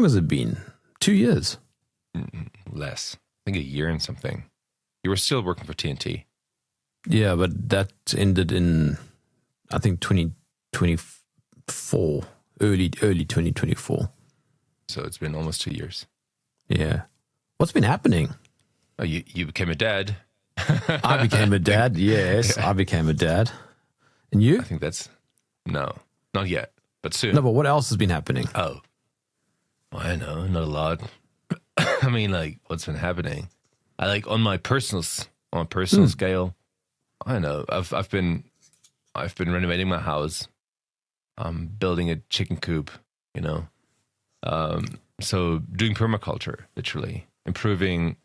long has it been? 2 years? Less. I think a year and something. You were still working for TNT. Yeah, but that ended in, I think, 2024, early 2024. So it's been almost 2 years. Yeah. What's been happening? Oh, you became a dad. I became a dad, yes. Yeah. I became a dad. And you? I think no, not yet, but soon. No, but what else has been happening? Oh, well, I know, not a lot. I mean, like, what's been happening? I like on my personal scale. I don't know. I've been renovating my house. Building a chicken coop. So doing permaculture, literally improving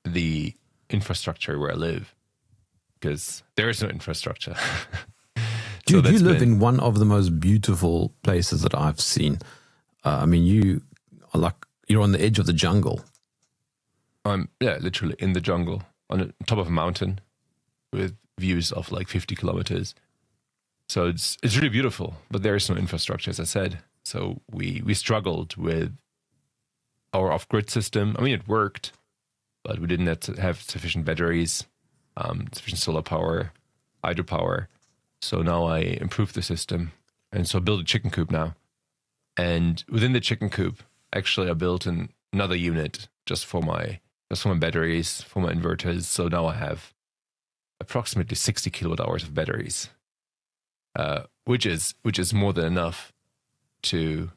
the infrastructure where I live, because there is no infrastructure. Dude, you live in one of the most beautiful places that I've seen. I mean, you're on the edge of the jungle. I'm literally in the jungle on the top of a mountain with views of like 50 kilometers. So it's really beautiful, but there is no infrastructure, as I said. So we struggled with our off-grid system. I mean, it worked, but we didn't have sufficient batteries, sufficient solar power, hydropower. So now I improved the system, and so I built a chicken coop now. And within the chicken coop, actually, I built another unit just for my batteries, for my inverters. So now I have approximately 60 kilowatt hours of batteries, which is more than enough to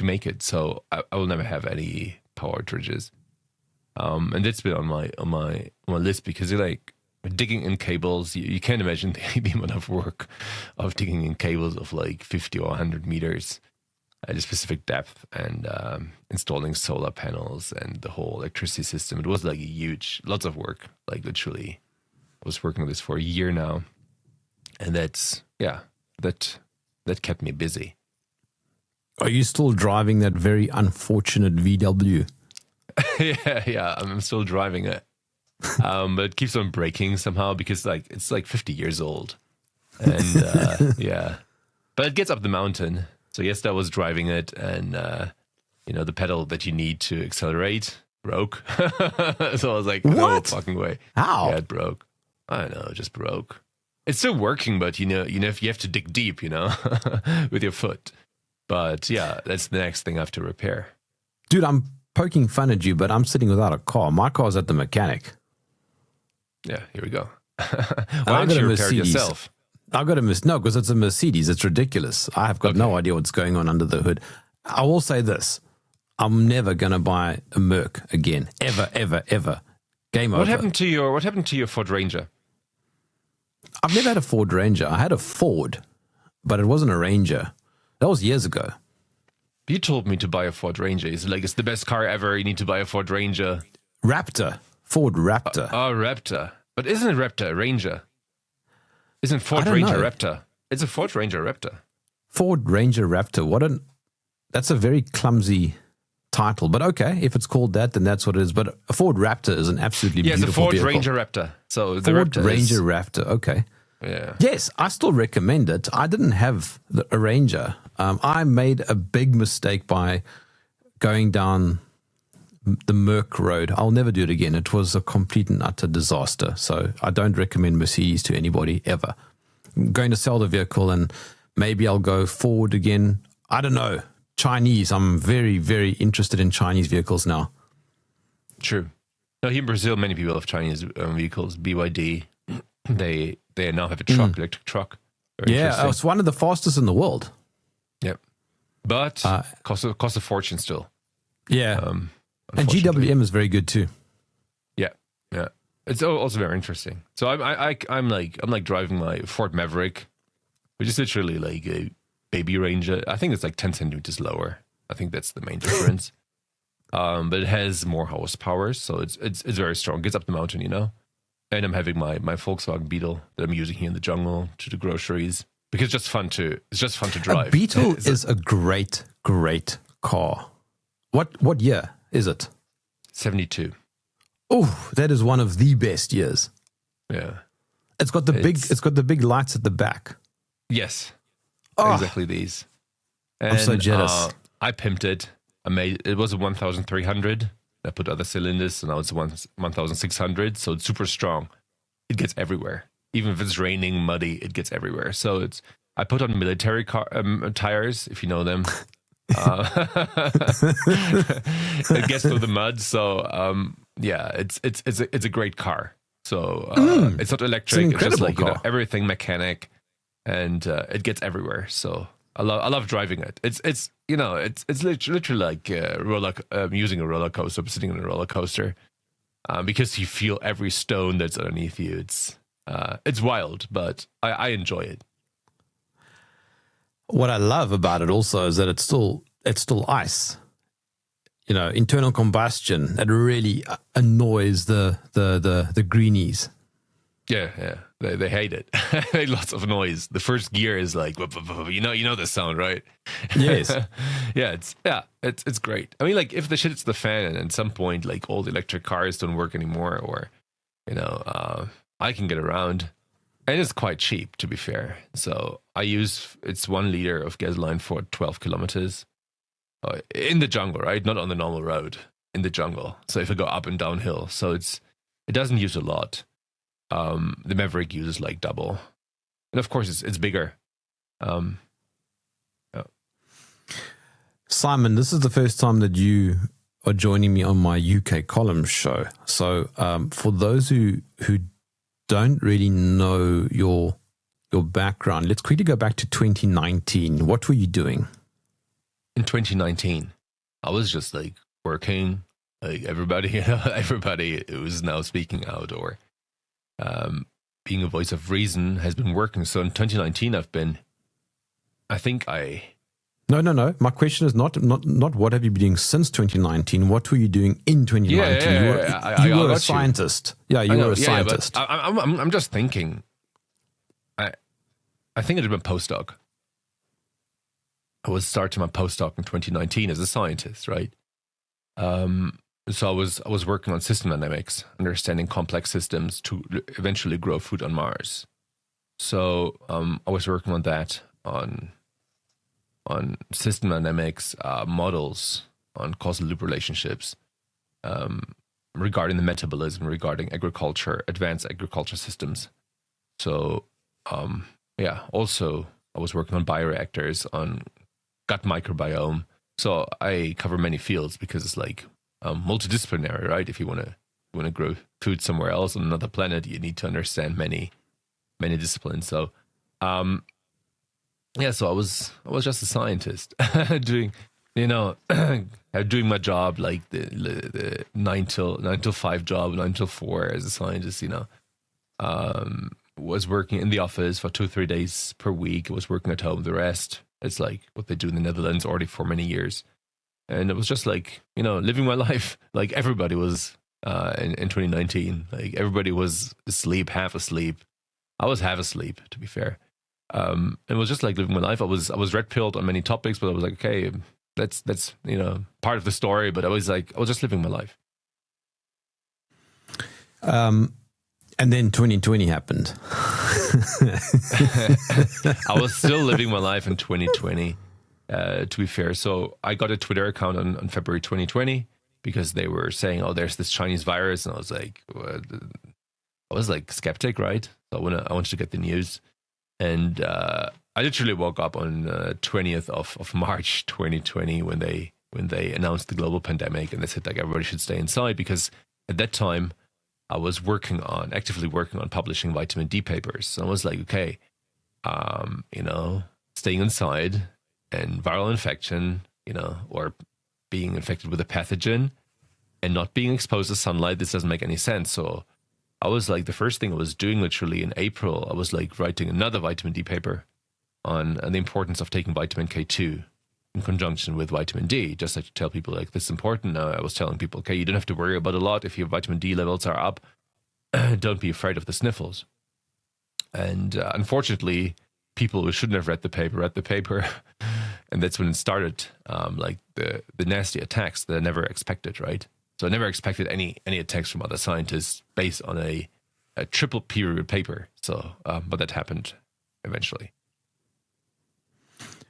make it. So I will never have any power outages. And that's been on my list, because you're like digging in cables. You can't imagine the amount of work of digging in cables of like 50 or 100 meters at a specific depth, and installing solar panels and the whole electricity system. It was like lots of work. Like literally, I was working on this for a year now, and that kept me busy. Are you still driving that very unfortunate VW? Yeah, I'm still driving it. But it keeps on breaking somehow, because like it's like 50 years old. And yeah. But it gets up the mountain. So yesterday I was driving it, and the pedal that you need to accelerate broke. So I was like, what? No fucking way. How? Yeah, it broke. I don't know, it just broke. It's still working, but you have to dig deep, with your foot. But yeah, that's the next thing I have to repair. Dude, I'm poking fun at you, but I'm sitting without a car. My car's at the mechanic. Yeah, here we go. Why don't you repair it yourself? I've got no, because it's a Mercedes. It's ridiculous. I have got no idea what's going on under the hood. I will say this. I'm never going to buy a Merc again. Ever, ever, ever. Game over. What happened to your Ford Ranger? I've never had a Ford Ranger. I had a Ford, but it wasn't a Ranger. That was years ago. You told me to buy a Ford Ranger. It's like, it's the best car ever. You need to buy a Ford Ranger. Raptor. Ford Raptor. Raptor. But isn't it Raptor a Ranger? Isn't Ford Ranger Raptor? It's a Ford Ranger Raptor. Ford Ranger Raptor. That's a very clumsy title. But okay, if it's called that, then that's what it is. But a Ford Raptor is an absolutely beautiful vehicle. It's a Ford Ranger Raptor. So the Ford Raptor Ranger Raptor. Okay. Yeah. Yes, I still recommend it. I didn't have a Ranger. I made a big mistake by going down the Merc road. I'll never do it again. It was a complete and utter disaster. So I don't recommend Mercedes to anybody ever. I'm going to sell the vehicle, and maybe I'll go Ford again. I don't know. Chinese. I'm very, very interested in Chinese vehicles now. True. No, here in Brazil, many people have Chinese vehicles. BYD. They now have a truck, electric truck. Yeah, it's one of the fastest in the world. Yep. But costs a fortune still. Yeah. And GWM is very good too. Yeah. It's also very interesting. So I'm like driving my Ford Maverick, which is literally like a baby Ranger. I think it's like 10 centimeters lower. I think that's the main difference. But it has more horsepower, so it's very strong. It gets up the mountain, And I'm having my Volkswagen Beetle that I'm using here in the jungle to do groceries, because it's just fun to drive. A Beetle is a great car. What year is it? 72. Oh, that is one of the best years. Yeah. It's got the big lights at the back. Yes. Oh. Exactly these. And, I'm so jealous. I pimped it. It was a 1,300. I put other cylinders, and now it's 1,600. So it's super strong. It gets everywhere. Even if it's raining, muddy, it gets everywhere. So I put on military tires, if you know them. It gets through the mud. So it's a great car. So it's not electric. It's just like everything mechanic, and it gets everywhere. So I love driving it. It's literally like using a roller coaster, sitting on a roller coaster, because you feel every stone that's underneath you. It's wild, but I enjoy it. What I love about it also is that it's still ice. Internal combustion, it really annoys the greenies. Yeah. They hate it. They hate lots of noise. The first gear is like, you know the sound, right? Yes. It's great. I mean, like if the shit hits the fan and at some point like all the electric cars don't work anymore, or I can get around, and it's quite cheap to be fair. So it's 1 liter of gasoline for 12 kilometers in the jungle, right? Not on the normal road, in the jungle. So if I go up and downhill, so it doesn't use a lot. The Maverick uses like double, and of course it's bigger. Simon, this is the first time that you are joining me on my UK column show. So for those who don't really know your background, let's quickly go back to 2019. What were you doing? In 2019, I was just like working, like everybody who is now speaking out or being a voice of reason has been working. So in 2019, No. My question is not what have you been doing since 2019? What were you doing in 2019? You were a scientist. Yeah, you were a scientist. But I'm just thinking. I think I did my postdoc. I was starting my postdoc in 2019 as a scientist, right? So I was working on system dynamics, understanding complex systems to eventually grow food on Mars. So I was working on that, on system dynamics models, on causal loop relationships, regarding the metabolism, regarding agriculture, advanced agriculture systems. So also I was working on bioreactors, on gut microbiome. So I cover many fields because it's like multidisciplinary, right? If you want to grow food somewhere else on another planet, you need to understand many disciplines. So so I was just a scientist doing my job, like the 9 till 5 job, 9 till 4 as a scientist. Was working in the office for 2-3 days per week. I was working at home. The rest, it's like what they do in the Netherlands already for many years. And it was just like, living my life. Like everybody was in 2019. Like everybody was asleep, half asleep. I was half asleep, to be fair. It was just like living my life. I was red pilled on many topics, but I was like, okay, that's part of the story. But I was just living my life. And then 2020 happened. I was still living my life in 2020, to be fair. So I got a Twitter account on February 2020 because they were saying, oh, there's this Chinese virus. And I was like, skeptic, right? So I wanted to get the news. And I literally woke up on 20th of March 2020 when they announced the global pandemic, and they said like everybody should stay inside, because at that time I was actively working on publishing vitamin D papers. So I was like, okay, staying inside and viral infection, or being infected with a pathogen and not being exposed to sunlight, this doesn't make any sense. So I was like, the first thing I was doing literally in April, I was like writing another vitamin D paper on the importance of taking vitamin K2 in conjunction with vitamin D, just like to tell people like this is important. Now I was telling people, okay, you don't have to worry about a lot. If your vitamin D levels are up, don't be afraid of the sniffles. And unfortunately, people who shouldn't have read the paper. And that's when it started, like the nasty attacks that I never expected, right? So I never expected any attacks from other scientists based on a triple peer-reviewed paper. So, but that happened eventually.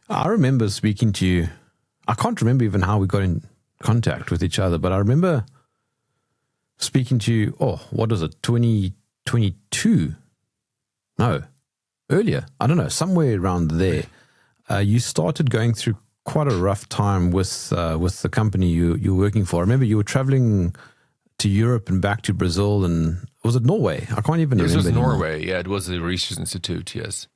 I remember speaking to you. I can't remember even how we got in contact with each other, but I remember speaking to you. Oh, what was it? 2022? No, earlier. I don't know. Somewhere around there. You started going through quite a rough time with the company you're working for. I remember you were traveling to Europe and back to Brazil, and was it Norway? I can't even remember. This was anymore. Norway. Yeah, it was a research institute. Yes.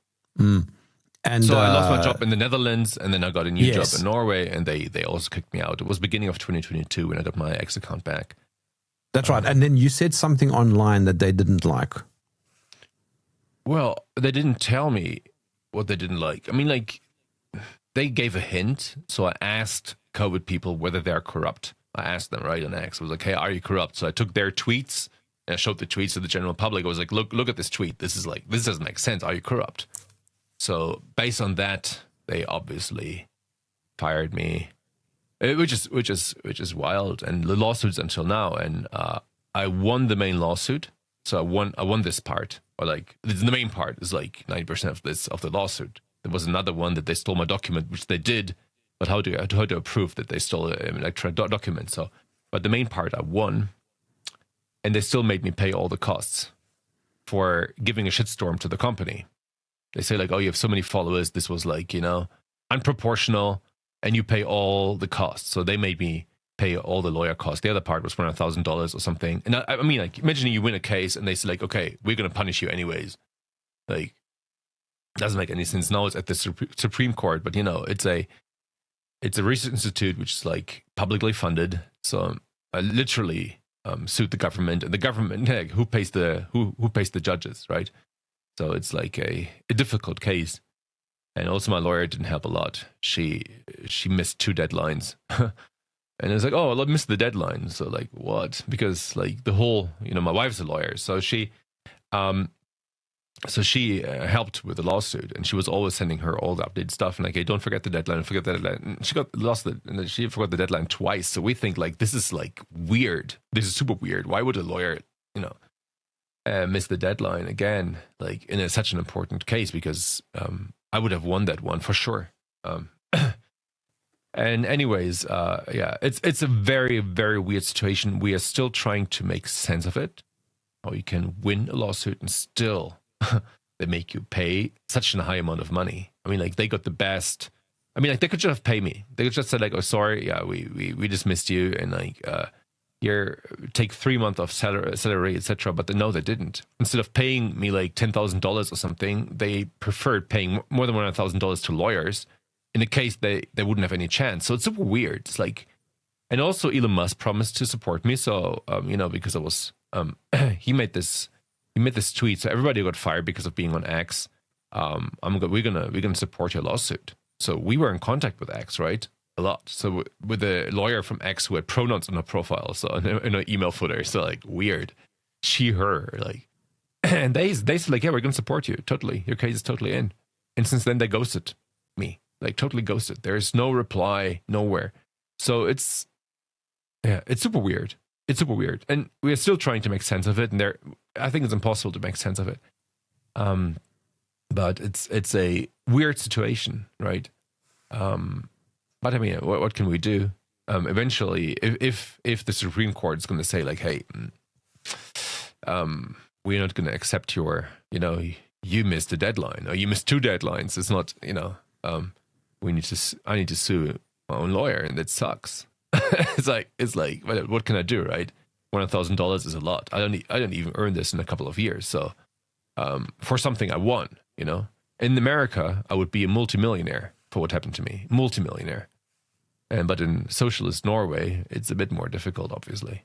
And so I lost my job in the Netherlands, and then I got a new Yes. job in Norway, and they also kicked me out. It was beginning of 2022 when I got my X account back. That's right. And then you said something online that they didn't like. Well, they didn't tell me what they didn't like. I mean, like, they gave a hint. So I asked COVID people whether they're corrupt. I asked them right on X. I was like, hey, are you corrupt? So I took their tweets and I showed the tweets to the general public. I was like, look at this tweet. This doesn't make sense. Are you corrupt? So based on that, they obviously fired me, which is wild. And the lawsuits until now, and I won the main lawsuit. So I won this part, or like the main part is like 90% of the lawsuit. There was another one that they stole my document, which they did, but how do I prove that they stole an electronic document? So, but the main part I won, and they still made me pay all the costs for giving a shitstorm to the company. They say like, oh, you have so many followers. This was like, unproportional, and you pay all the costs. So they made me pay all the lawyer costs. The other part was $100,000 or something. And I mean, like, imagine you win a case and they say like, okay, we're going to punish you anyways. Like, doesn't make any sense. Now it's at the Supreme Court, but it's a research institute which is like publicly funded. So I literally sued the government, and the government, who pays the judges, right? So it's like a difficult case. And also my lawyer didn't help a lot. She missed 2 deadlines. And it's like, oh, I missed the deadline. So like, what? Because like the whole, my wife's a lawyer. So she helped with the lawsuit, and she was always sending her all the updated stuff. And like, hey, don't forget the deadline, forget the deadline. And she she forgot the deadline twice. So we think like, this is like weird. This is super weird. Why would a lawyer, miss the deadline again, like in such an important case? Because I would have won that one for sure. And anyways, it's a very, very weird situation. We are still trying to make sense of it. How you can win a lawsuit and still they make you pay such a high amount of money. I mean, like, they got the best. I mean, like, they could just pay me. They could just say like, oh, sorry, yeah, we dismissed you, and like, here, take 3 months of salary, etc. But no, they didn't. Instead of paying me like $10,000 or something, they preferred paying more than $100,000 to lawyers. In a case they wouldn't have any chance. So it's super weird. It's like, and also Elon Musk promised to support me. So because I was he made this tweet. So everybody got fired because of being on X. We're gonna support your lawsuit. So we were in contact with X, right? A lot. So with a lawyer from X who had pronouns on her profile, so in an email footer. So like, weird. She, her, like, and they said like, yeah, we're gonna support you totally. Your case is totally in. And since then they ghosted me. Like, totally ghosted. There's no reply, nowhere. So it's super weird. It's super weird. And we are still trying to make sense of it. And I think it's impossible to make sense of it. But it's a weird situation, right? But I mean, what can we do? Eventually, if the Supreme Court is going to say like, hey, we're not going to accept your, you missed a deadline, or you missed 2 deadlines. It's not, I need to sue my own lawyer, and that sucks. it's like, what can I do, right? $100,000 is a lot. I don't even earn this in a couple of years. So, for something I won, in America, I would be a multimillionaire for what happened to me, multimillionaire. But in socialist Norway, it's a bit more difficult, obviously.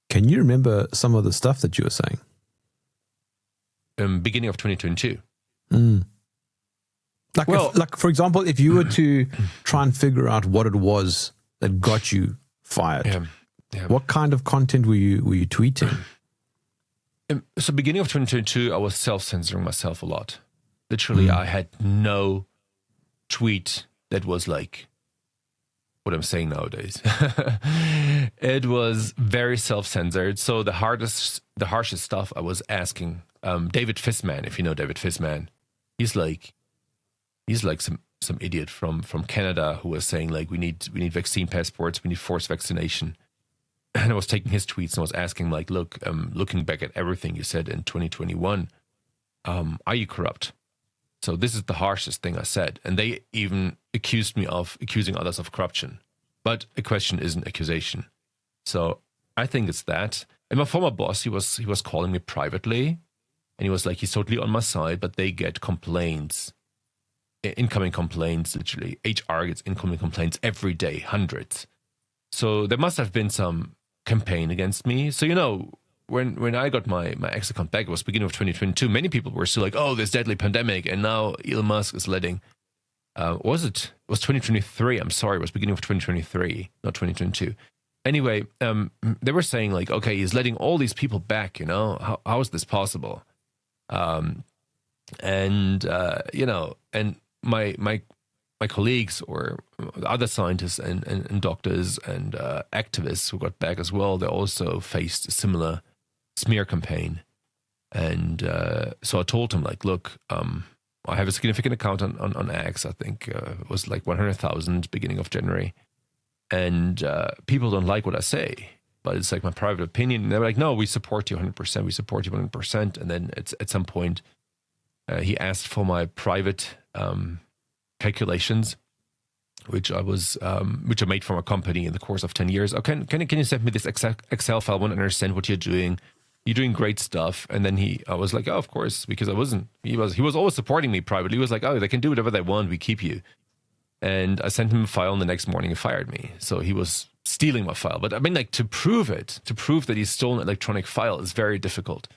Can you remember some of the stuff that you were saying? Beginning of 2022. Like, for example, if you were to try and figure out what it was that got you fired, what kind of content were you tweeting? So beginning of 2022, I was self-censoring myself a lot. Literally, I had no tweet that was like what I'm saying nowadays. It was very self-censored. So the harshest stuff I was asking David Fissman, if you know David Fissman, he's like some idiot from Canada who was saying like we need vaccine passports, we need forced vaccination. And I was taking his tweets and I was asking like, look, looking back at everything you said in 2021, are you corrupt? So this is the harshest thing I said. And they even accused me of accusing others of corruption. But a question is an accusation. So I think it's that. And my former boss, he was calling me privately and he was like, he's totally on my side, but they get complaints, incoming complaints, literally. HR gets incoming complaints every day, hundreds. So there must have been some campaign against me. So, you know, when I got my X account back, it was beginning of 2022, many people were still like, oh, this deadly pandemic. And now Elon Musk is letting, it was 2023. I'm sorry, it was beginning of 2023, not 2022. Anyway, they were saying like, okay, he's letting all these people back, you know, how is this possible? You know, and my colleagues or other scientists and doctors and activists who got back as well, they also faced a similar smear campaign. And so I told him like, look, I have a significant account on X. I think it was like 100,000 beginning of January. And people don't like what I say, but it's like my private opinion. And they were like, no, we support you 100%. We support you 100%. And then it's at some point, he asked for my private calculations, which I made from a company in the course of 10 years. Oh, can you send me this Excel file? I want to understand what you're doing. You're doing great stuff. And then I was like, oh, of course, because he was always supporting me privately. He was like, oh, they can do whatever they want. We keep you. And I sent him a file and the next morning he fired me. So he was stealing my file. But I mean, like to prove that he stole an electronic file is very difficult.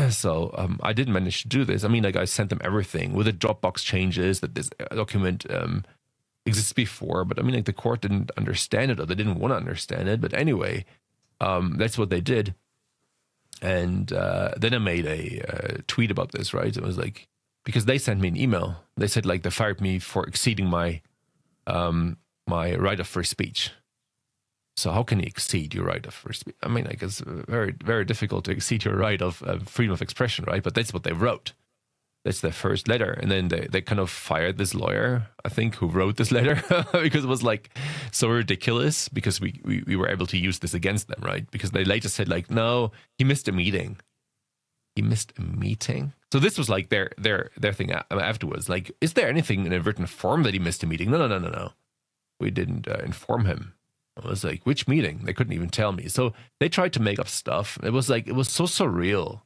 So I didn't manage to do this. I mean, like I sent them everything with the Dropbox changes that this document exists before. But I mean, like the court didn't understand it or they didn't want to understand it. But anyway, that's what they did. And then I made a tweet about this, right? It was like, because they sent me an email. They said like they fired me for exceeding my my right of free speech. So how can you exceed your right of free speech? I mean, like it's very, very difficult to exceed your right of freedom of expression, right? But that's what they wrote. That's their first letter. And then they kind of fired this lawyer, I think, who wrote this letter because it was like so ridiculous because we were able to use this against them, right? Because they later said like, no, he missed a meeting. He missed a meeting? So this was like their thing afterwards. Like, is there anything in a written form that he missed a meeting? No. We didn't inform him. I was like, which meeting? They couldn't even tell me. So they tried to make up stuff. It was so surreal.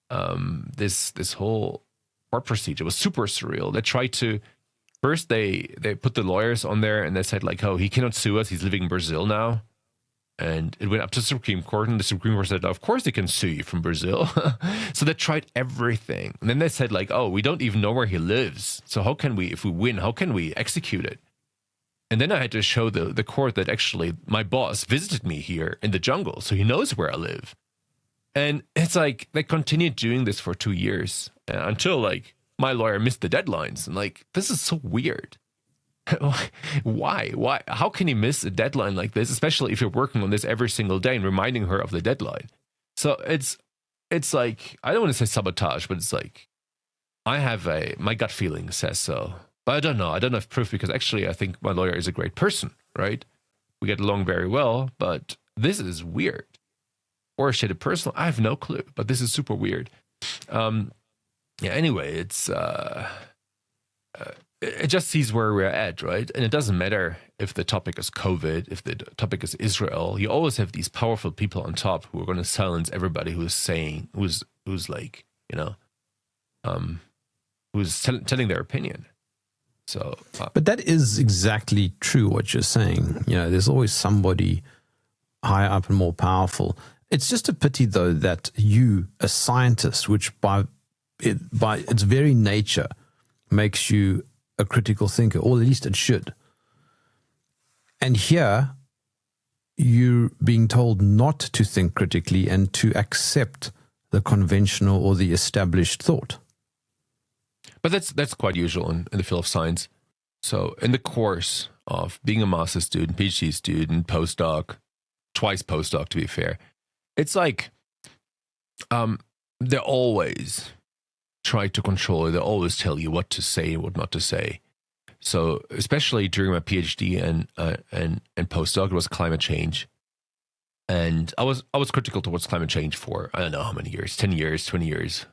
This whole court procedure was super surreal. They tried to, first they put the lawyers on there and they said like, oh, he cannot sue us. He's living in Brazil now. And it went up to the Supreme Court, and the Supreme Court said, of course they can sue you from Brazil. So they tried everything. And then they said, like, oh, we don't even know where he lives. So how can we, if we win, how can we execute it? And then I had to show the court that actually my boss visited me here in the jungle, so he knows where I live. And it's like they continued doing this for 2 years until, like, my lawyer missed the deadlines. And, like, this is so weird. Why? How can you miss a deadline like this, especially if you're working on this every single day and reminding her of the deadline? So it's like, I don't want to say sabotage, but it's like, my gut feeling says so. But I don't know. I don't have proof because actually I think my lawyer is a great person, right? We get along very well, but this is weird. Or she had a personal, I have no clue, but this is super weird. Anyway, it just sees where we're at, right? And it doesn't matter if the topic is COVID, if the topic is Israel. You always have these powerful people on top who are going to silence everybody who's like, you know, who's telling their opinion. So, but that is exactly true what you're saying. You know, there's always somebody higher up and more powerful. It's just a pity, though, that you, a scientist, which by its very nature makes you a critical thinker, or at least it should. And here, you're being told not to think critically and to accept the conventional or the established thought. But that's quite usual in the field of science. So in the course of being a master student, PhD student, postdoc, twice postdoc to be fair, it's like they always try to control you. They always tell you what to say and what not to say. So especially during my PhD and postdoc, it was climate change. And I was critical towards climate change for, I don't know how many years, 10 years, 20 years,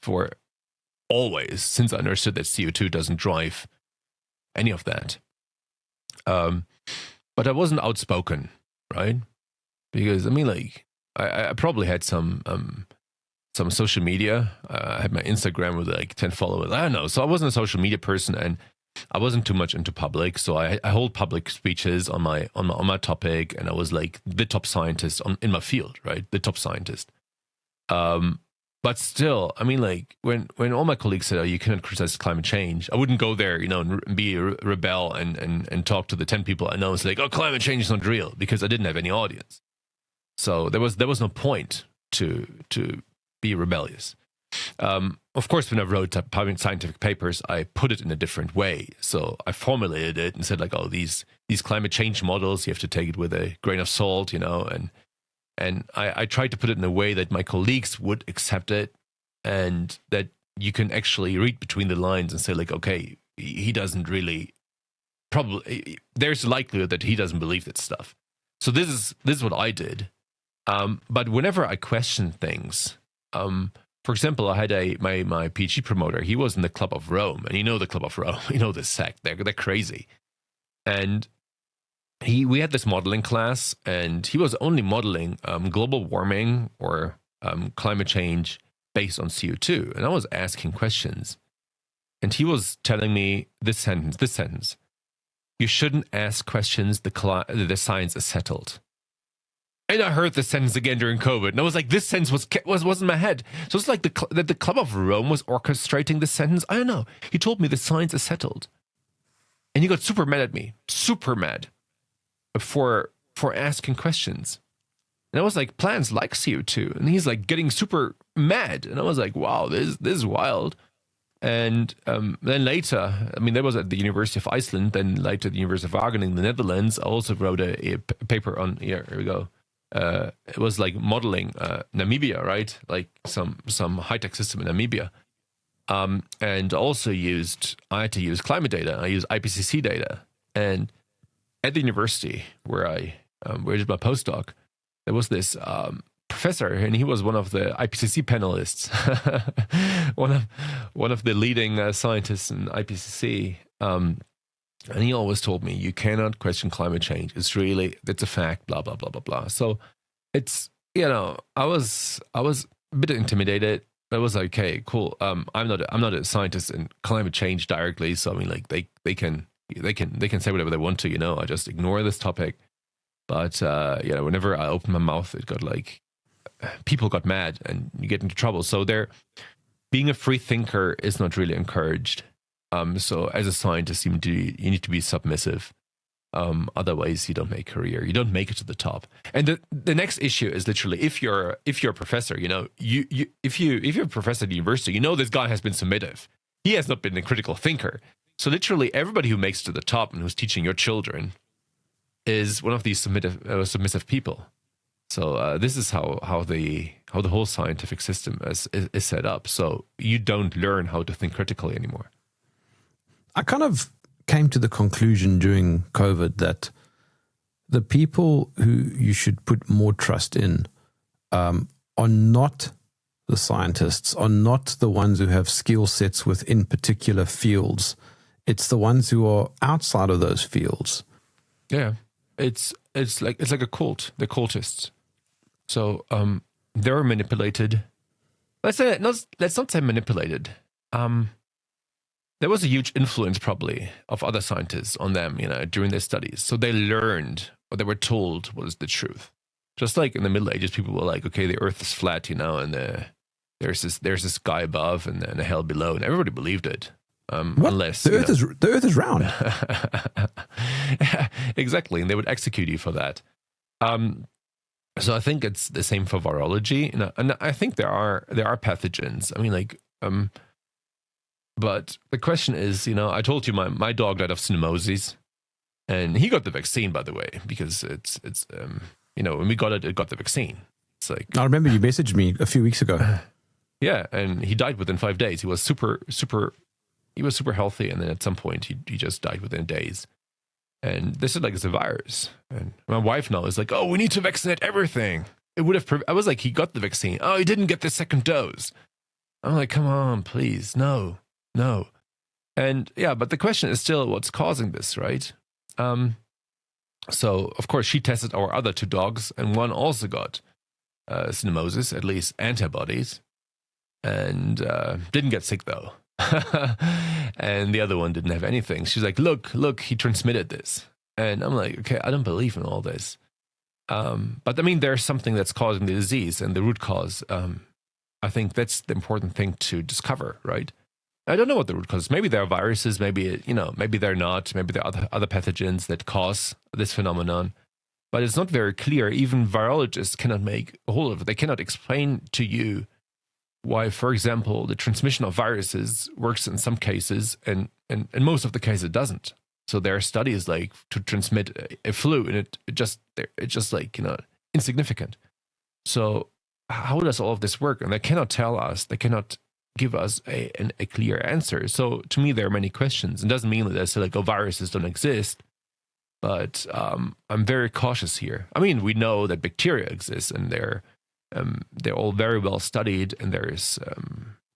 for always, since I understood that CO2 doesn't drive any of that. But I wasn't outspoken, right? Because, I mean, like, I probably had some social media. I had my Instagram with like 10 followers. I don't know. So I wasn't a social media person, and I wasn't too much into public. So I hold public speeches on my topic, and I was like the top scientist in my field, right? The top scientist. But still, I mean, like when all my colleagues said, "Oh, you cannot criticize climate change," I wouldn't go there, and be a rebel and talk to the 10 people I know and say, like, "Oh, climate change is not real," because I didn't have any audience. So there was no point to be rebellious. Of course, when I wrote scientific papers, I put it in a different way. So I formulated it and said, like, "Oh, these climate change models, you have to take it with a grain of salt," and I tried to put it in a way that my colleagues would accept it, and that you can actually read between the lines and say, like, okay, he doesn't really, probably, there's a likelihood that he doesn't believe that stuff. So this is what I did. But whenever I question things, for example, I had my PhD promoter. He was in the Club of Rome, and the Club of Rome, the sect. They're crazy, and we had this modeling class, and he was only modeling global warming or climate change based on CO2. And I was asking questions, and he was telling me this sentence: "You shouldn't ask questions. The science is settled." And I heard this sentence again during COVID, and I was like, this sentence was in my head. So it's like the Club of Rome was orchestrating this sentence. I don't know. He told me the science is settled, and he got super mad at me, super mad, for asking questions. And I was like, plants like CO2, and he's like getting super mad, and I was like, wow, this is wild. And then later, I mean, that was at the University of Iceland. Then later, at the University of Wageningen in the Netherlands, I also wrote a paper on here we go. It was like modeling Namibia, right? Like some high-tech system in Namibia. And also I had to use climate data. I used IPCC data. And at the university where I did my postdoc, there was this professor, and he was one of the IPCC panelists, one of the leading scientists in IPCC. And he always told me, you cannot question climate change. It's a fact, blah, blah, blah, blah, blah. So it's, I was a bit intimidated. I was like, okay, cool. I'm not a scientist in climate change directly. So I mean, like they can say whatever they want to, I just ignore this topic. But, whenever I opened my mouth, it got like, people got mad and you get into trouble. So being a free thinker is not really encouraged. So as a scientist, you need to be submissive. Otherwise, you don't make a career. You don't make it to the top. And the next issue is literally if you're a professor, if you're a professor at the university, this guy has been submissive. He has not been a critical thinker. So literally everybody who makes it to the top and who's teaching your children is one of these submissive people. So this is how the whole scientific system is set up. So you don't learn how to think critically anymore. I kind of came to the conclusion during COVID that the people who you should put more trust in are not the scientists, are not the ones who have skill sets within particular fields. It's the ones who are outside of those fields. Yeah, it's like a cult. They're cultists. So they're manipulated. Let's not say manipulated. There was a huge influence probably of other scientists on them, during their studies. So they learned, or they were told, what is the truth. Just like in the Middle Ages, people were like, okay, the Earth is flat, and there's this sky above and a hell below, and everybody believed it. Unless the Earth is round. Yeah, exactly, and they would execute you for that. So I think it's the same for virology, and I think there are pathogens. I mean, like. But the question is, I told you my dog died of cynomolgus, and he got the vaccine, by the way, because it's when we got it got the vaccine. It's like, I remember you messaged me a few weeks ago. Yeah, and he died within 5 days. He was super, super he was super healthy, and then at some point he just died within days. And they said like it's a virus. And my wife now is like, oh, we need to vaccinate everything. It would have. I was like, he got the vaccine. Oh, he didn't get the second dose. I'm like, come on, please, no. And yeah, but the question is still, what's causing this, right? So of course she tested our other 2 dogs, and one also got cynomolgus, at least antibodies, and didn't get sick though. And the other one didn't have anything. She's like, look, he transmitted this. And I'm like, okay, I don't believe in all this. But I mean, there's something that's causing the disease, and the root cause, I think that's the important thing to discover, right? I don't know what the root cause is. Maybe there are viruses, maybe they're not, maybe there are other pathogens that cause this phenomenon. But it's not very clear. Even virologists cannot make a whole of it. They cannot explain to you why, for example, the transmission of viruses works in some cases, and in most of the cases it doesn't. So there are studies like to transmit a flu, and it's just like, insignificant. So how does all of this work? And they cannot tell us. They cannot give us a clear answer. So to me, there are many questions. It doesn't mean that they say like, oh, viruses don't exist. But I'm very cautious here. I mean, we know that bacteria exist, and they're all very well studied, and there is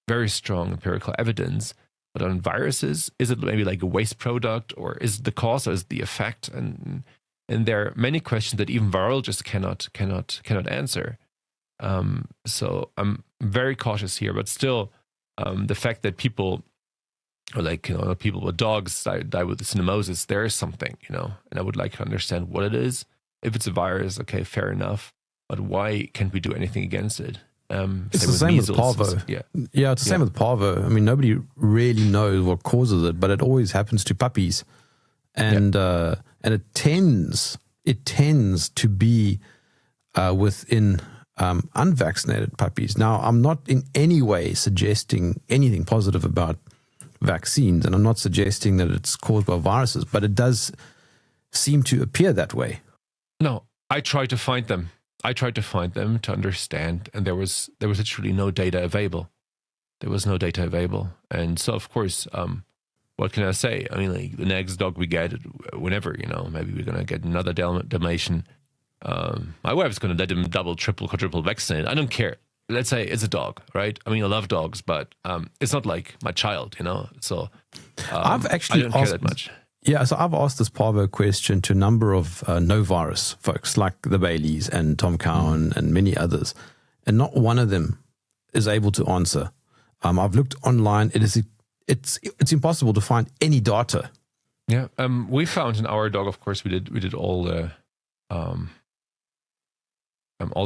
very strong empirical evidence. But on viruses, is it maybe like a waste product, or is it the cause, or is it the effect? And there are many questions that even virologists cannot answer. So I'm very cautious here. But still, the fact that people, or like, people with dogs die with cynomolgus, there is something, and I would like to understand what it is. If it's a virus, okay, fair enough. But why can't we do anything against it? It's the same with parvo. Yeah, it's the same with parvo. I mean, nobody really knows what causes it, but it always happens to puppies, and it tends to be within unvaccinated puppies. Now, I'm not in any way suggesting anything positive about vaccines, and I'm not suggesting that it's caused by viruses, but it does seem to appear that way. No, I tried to find them to understand, and there was literally no data available. There was no data available. And so, of course, what can I say? I mean, like, the next dog we get, whenever, maybe we're going to get another Dalmatian. My wife's going to let him double, triple, quadruple vaccinate. I don't care. Let's say it's a dog, right? I mean, I love dogs, but it's not like my child, So I've actually I don't care that much. Yeah, so I've asked this parvo question to a number of no virus folks like the Baileys and Tom Cowan and many others, and not one of them is able to answer. I've looked online; it's impossible to find any data. Yeah, we found in our dog, of course, we did all the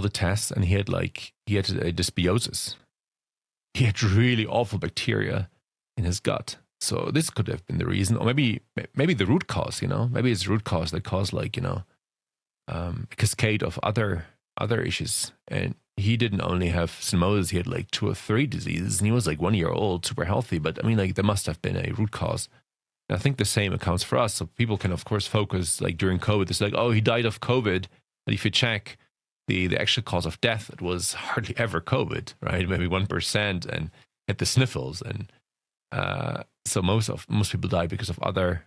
tests, and he had a dysbiosis. He had really awful bacteria in his gut. So this could have been the reason, or maybe the root cause. Maybe it's the root cause that caused a cascade of other issues. And he didn't only have cynomolgus; he had like 2 or 3 diseases, and he was like 1 year old, super healthy. But I mean, like, there must have been a root cause. And I think the same accounts for us. So people can, of course, focus like during COVID. It's like, oh, he died of COVID, but if you check the actual cause of death, it was hardly ever COVID, right? Maybe 1%, and had the sniffles. And so most people die because of other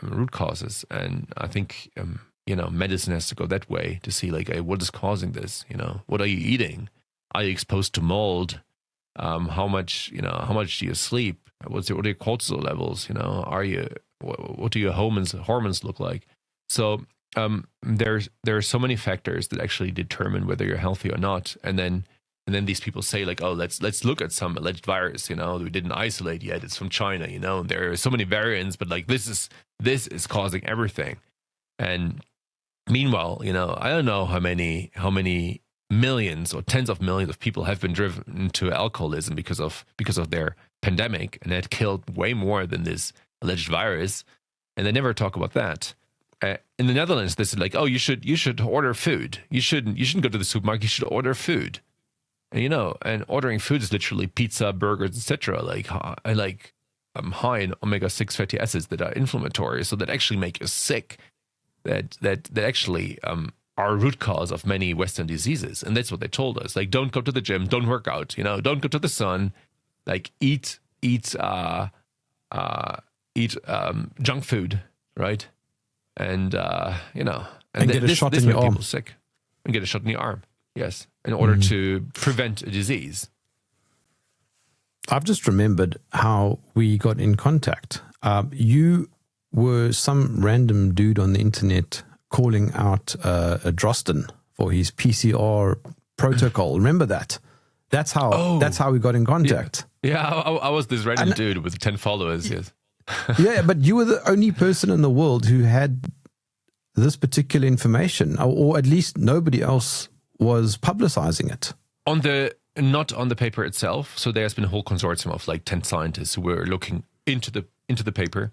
root causes. And I think medicine has to go that way to see like, hey, what is causing this? What are you eating? Are you exposed to mold? How much do you sleep? What are your cortisol levels? What do your hormones look like? So there are so many factors that actually determine whether you're healthy or not. And then these people say like, oh, let's look at some alleged virus, we didn't isolate yet. It's from China, and there are so many variants, but like this is causing everything. And meanwhile, I don't know how many millions or tens of millions of people have been driven to alcoholism because of their pandemic, and that killed way more than this alleged virus. And they never talk about that. In the Netherlands, they said like, oh, you should order food. You shouldn't go to the supermarket. You should order food. And ordering food is literally pizza, burgers, etc. Like, I'm high in omega-6 fatty acids that are inflammatory, so that actually make you sick. That actually are a root cause of many Western diseases, and that's what they told us. Like, don't go to the gym, don't work out. Don't go to the sun. Like, eat eat junk food, right? And And get a shot in your arm. People sick and get a shot in the arm. Yes, in order to prevent a disease. I've just remembered how we got in contact. You were some random dude on the internet calling out a Drosten for his PCR protocol. Remember that? That's how we got in contact. Yeah, I was this random dude with 10 followers. Yes. Yeah, but you were the only person in the world who had this particular information, or at least nobody else was publicizing it. Not on the paper itself. So there's been a whole consortium of like 10 scientists who were looking into the paper,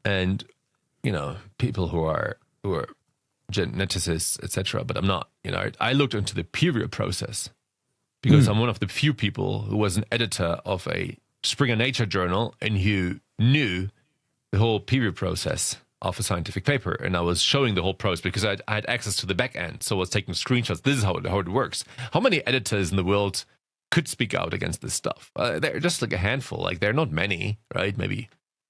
and people who are geneticists, etc. But I'm not. I looked into the peer review process because I'm one of the few people who was an editor of a Springer Nature journal and who knew the whole peer review process of a scientific paper, and I was showing the whole process because I had access to the back end, so I was taking screenshots. This is how it works. How many editors in the world could speak out against this stuff? They're just like a handful. Like, they're not many, right? Maybe,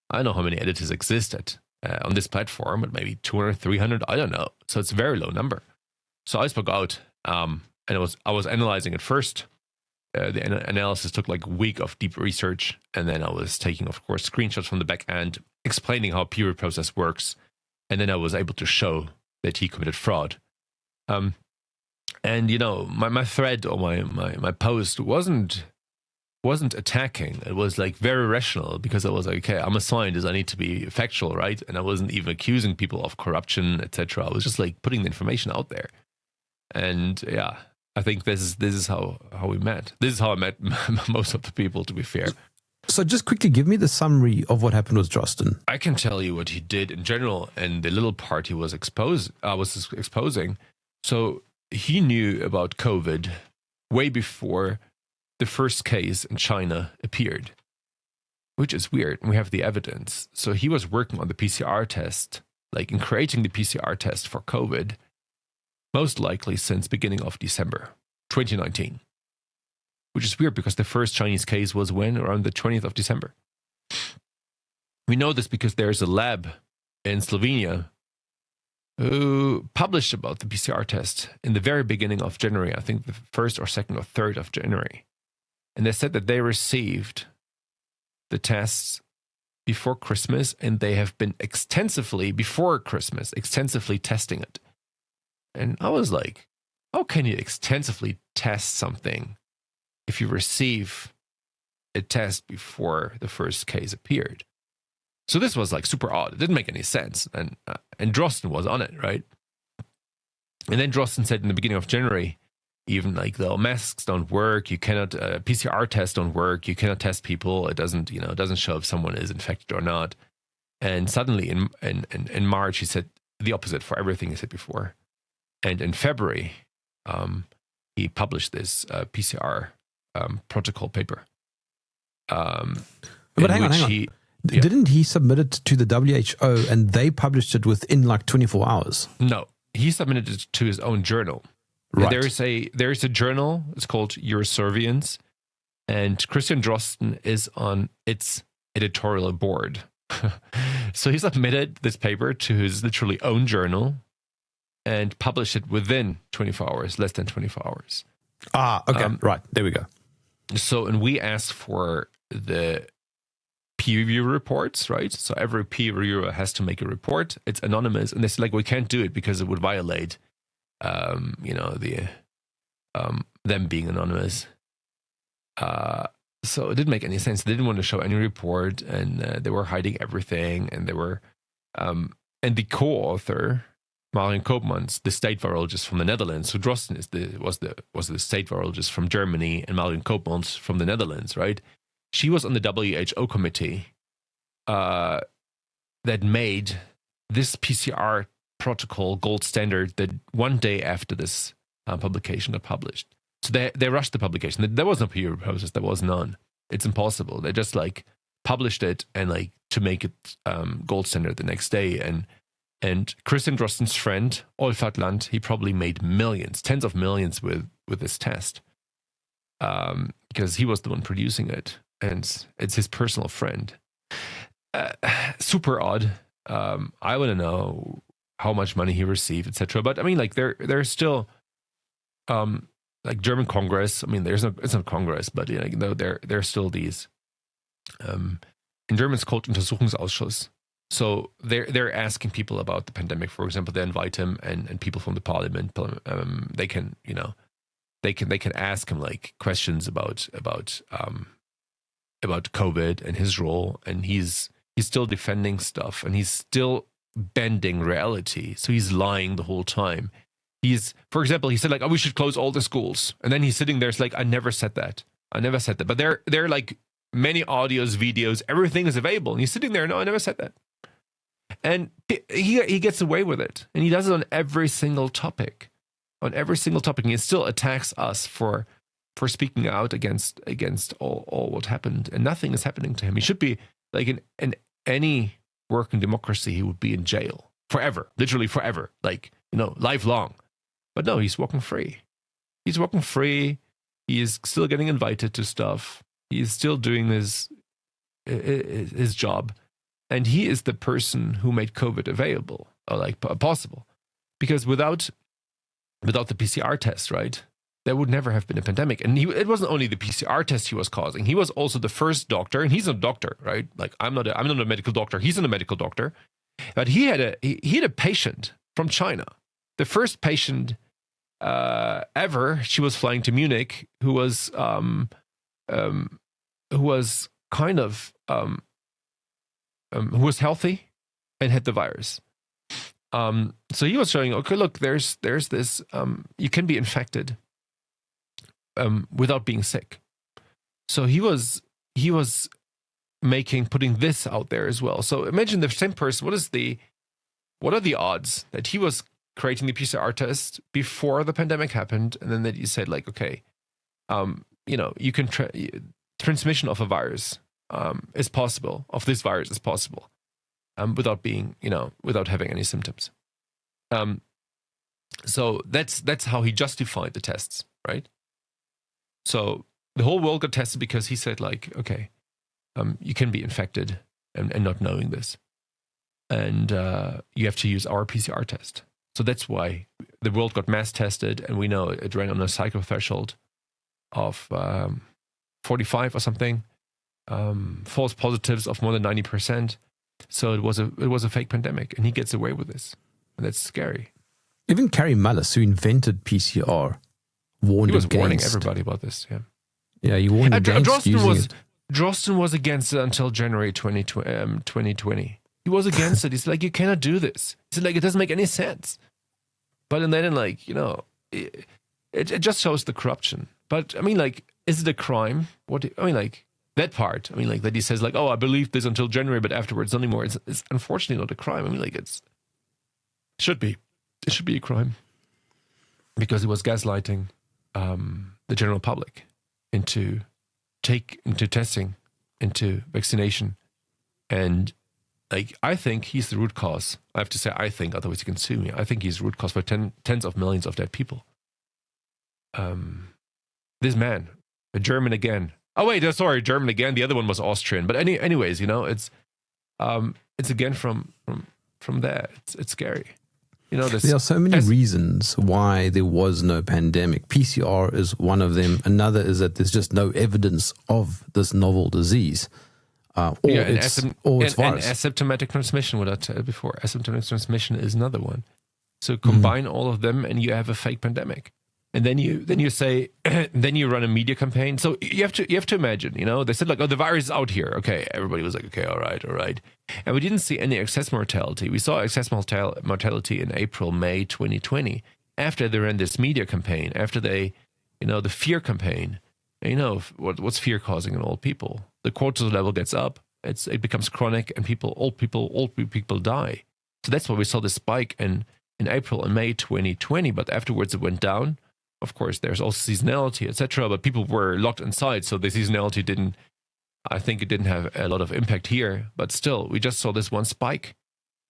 I don't know how many editors existed on this platform, but maybe 200, 300, I don't know. So it's a very low number. So I spoke out, and I was analyzing it first. The analysis took like a week of deep research, and then I was taking, of course, screenshots from the back end, explaining how peer review process works, and then I was able to show that he committed fraud. And my thread or my post wasn't attacking. It was like very rational, because I was like, okay, I'm a scientist, I need to be factual, right? And I wasn't even accusing people of corruption, etc. I was just like putting the information out there. And yeah, I think this is how we met. This is how I met most of the people, to be fair. So just quickly give me the summary of what happened with Drosten. I can tell you what he did in general and the little part he was exposing. So he knew about COVID way before the first case in China appeared, which is weird. And we have the evidence. So he was working on the PCR test, like in creating the PCR test for COVID, most likely since beginning of December 2019, which is weird because the first Chinese case was when? Around the 20th of December. We know this because there's a lab in Slovenia who published about the PCR test in the very beginning of January, I think the 1st or 2nd or 3rd of January. And they said that they received the tests before Christmas, and they have been extensively testing it. And I was like, how can you extensively test something if you receive a test before the first case appeared? So this was like super odd. It didn't make any sense. And Drosten was on it, right? And then Drosten said in the beginning of January, even like the masks don't work. You cannot, PCR tests don't work. You cannot test people. It doesn't show if someone is infected or not. And suddenly in March, he said the opposite for everything he said before. And in February, he published this PCR protocol paper. But hang on. Didn't he submit it to the WHO and they published it within like 24 hours? No, he submitted it to his own journal. Right. There's a journal. It's called Eurosurveillance, and Christian Drosten is on its editorial board. So he submitted this paper to his literally own journal and published it within 24 hours, less than 24 hours. Ah, okay. Right. There we go. So, and we asked for the peer review reports, right? So every peer reviewer has to make a report. It's anonymous. And they said, like, we can't do it because it would violate, them being anonymous. So it didn't make any sense. They didn't want to show any report, and they were hiding everything. And they were, and the co-author, Marion Koopmans, the state virologist from the Netherlands. So Drosten was the state virologist from Germany, and Marion Koopmans from the Netherlands, right? She was on the WHO committee that made this PCR protocol gold standard that one day after this publication got published. So they rushed the publication. There was no peer review process. There was none. It's impossible. They just like published it and like to make it gold standard the next day. And Christian Drosten's friend, Olfatland, he probably made millions, tens of millions with this test because he was the one producing it. And it's his personal friend. super odd. I want to know how much money he received, etc. But I mean, like there's still like German Congress. I mean, it's not Congress, but there's still these. In German, it's called Untersuchungsausschuss. So they're asking people about the pandemic. For example, they invite him and people from the parliament. They can they can ask him like questions about COVID and his role, and he's still defending stuff, and he's still bending reality. So he's lying the whole time. For example, he said like, "Oh, we should close all the schools," and then he's sitting there. It's like, I never said that. But they're like many audios, videos, everything is available, and he's sitting there. No, I never said that. And he gets away with it, and he does it on every single topic. And he still attacks us for speaking out against all what happened, and nothing is happening to him. He should be like in any working democracy, he would be in jail forever, literally forever, like lifelong. But no, he's walking free. He is still getting invited to stuff. He is still doing his job. And he is the person who made COVID available, or like possible. Because without the PCR test, right, there would never have been a pandemic. And it wasn't only the PCR test he was causing. He was also the first doctor, and he's a doctor, right? Like I'm not a medical doctor. He's not a medical doctor. But he had a patient from China, the first patient ever. She was flying to Munich, who was kind of who was healthy and had the virus. So he was showing, okay, look, there's this, you can be infected without being sick. So he was putting this out there as well. So imagine the same person. What are the odds that he was creating the PCR test before the pandemic happened, and then that you said like, okay, you can transmission of a virus is possible, of this virus is possible, without having any symptoms. So that's how he justified the tests, right? So the whole world got tested because he said like, okay, you can be infected and not knowing this, and you have to use our PCR test. So that's why the world got mass tested, and we know it ran on a cycle threshold of 45 or something. False positives of more than 90%. So it was a fake pandemic, and he gets away with this, and that's scary. Even Carrie Mullis, who invented PCR, warned against. He was warning everybody about this. Yeah, he warned against using it. Drosten was against it until January 2020. He was against it. He's like, you cannot do this. He said like, it doesn't make any sense. But then like it just shows the corruption. But I mean, like, is it a crime? That part, I mean, like that he says like, oh, I believed this until January, but afterwards not anymore. It's unfortunately not a crime. I mean, like it should be a crime because it was gaslighting the general public into testing, into vaccination. And like, I think he's the root cause. I have to say, otherwise he can sue me. I think he's the root cause for tens of millions of dead people. This man, a German again. Oh wait, sorry, German again. The other one was Austrian. But anyways, it's again from there. It's scary. There are so many reasons why there was no pandemic. PCR is one of them. Another is that there's just no evidence of this novel disease. It's virus. And asymptomatic transmission, what I said before. Asymptomatic transmission is another one. So combine all of them, and you have a fake pandemic. And then you say, then you run a media campaign. So you have to imagine, they said like, oh, the virus is out here. Okay, everybody was like, okay, all right. And we didn't see any excess mortality. We saw excess mortality in April, May 2020, after they ran this media campaign, after they, the fear campaign. And what's fear causing in old people? The cortisol level gets up. It becomes chronic, and old people die. So that's why we saw the spike in April and May 2020. But afterwards, it went down. Of course, there's also seasonality, etc. But people were locked inside, so the seasonality didn't have a lot of impact here. But still, we just saw this one spike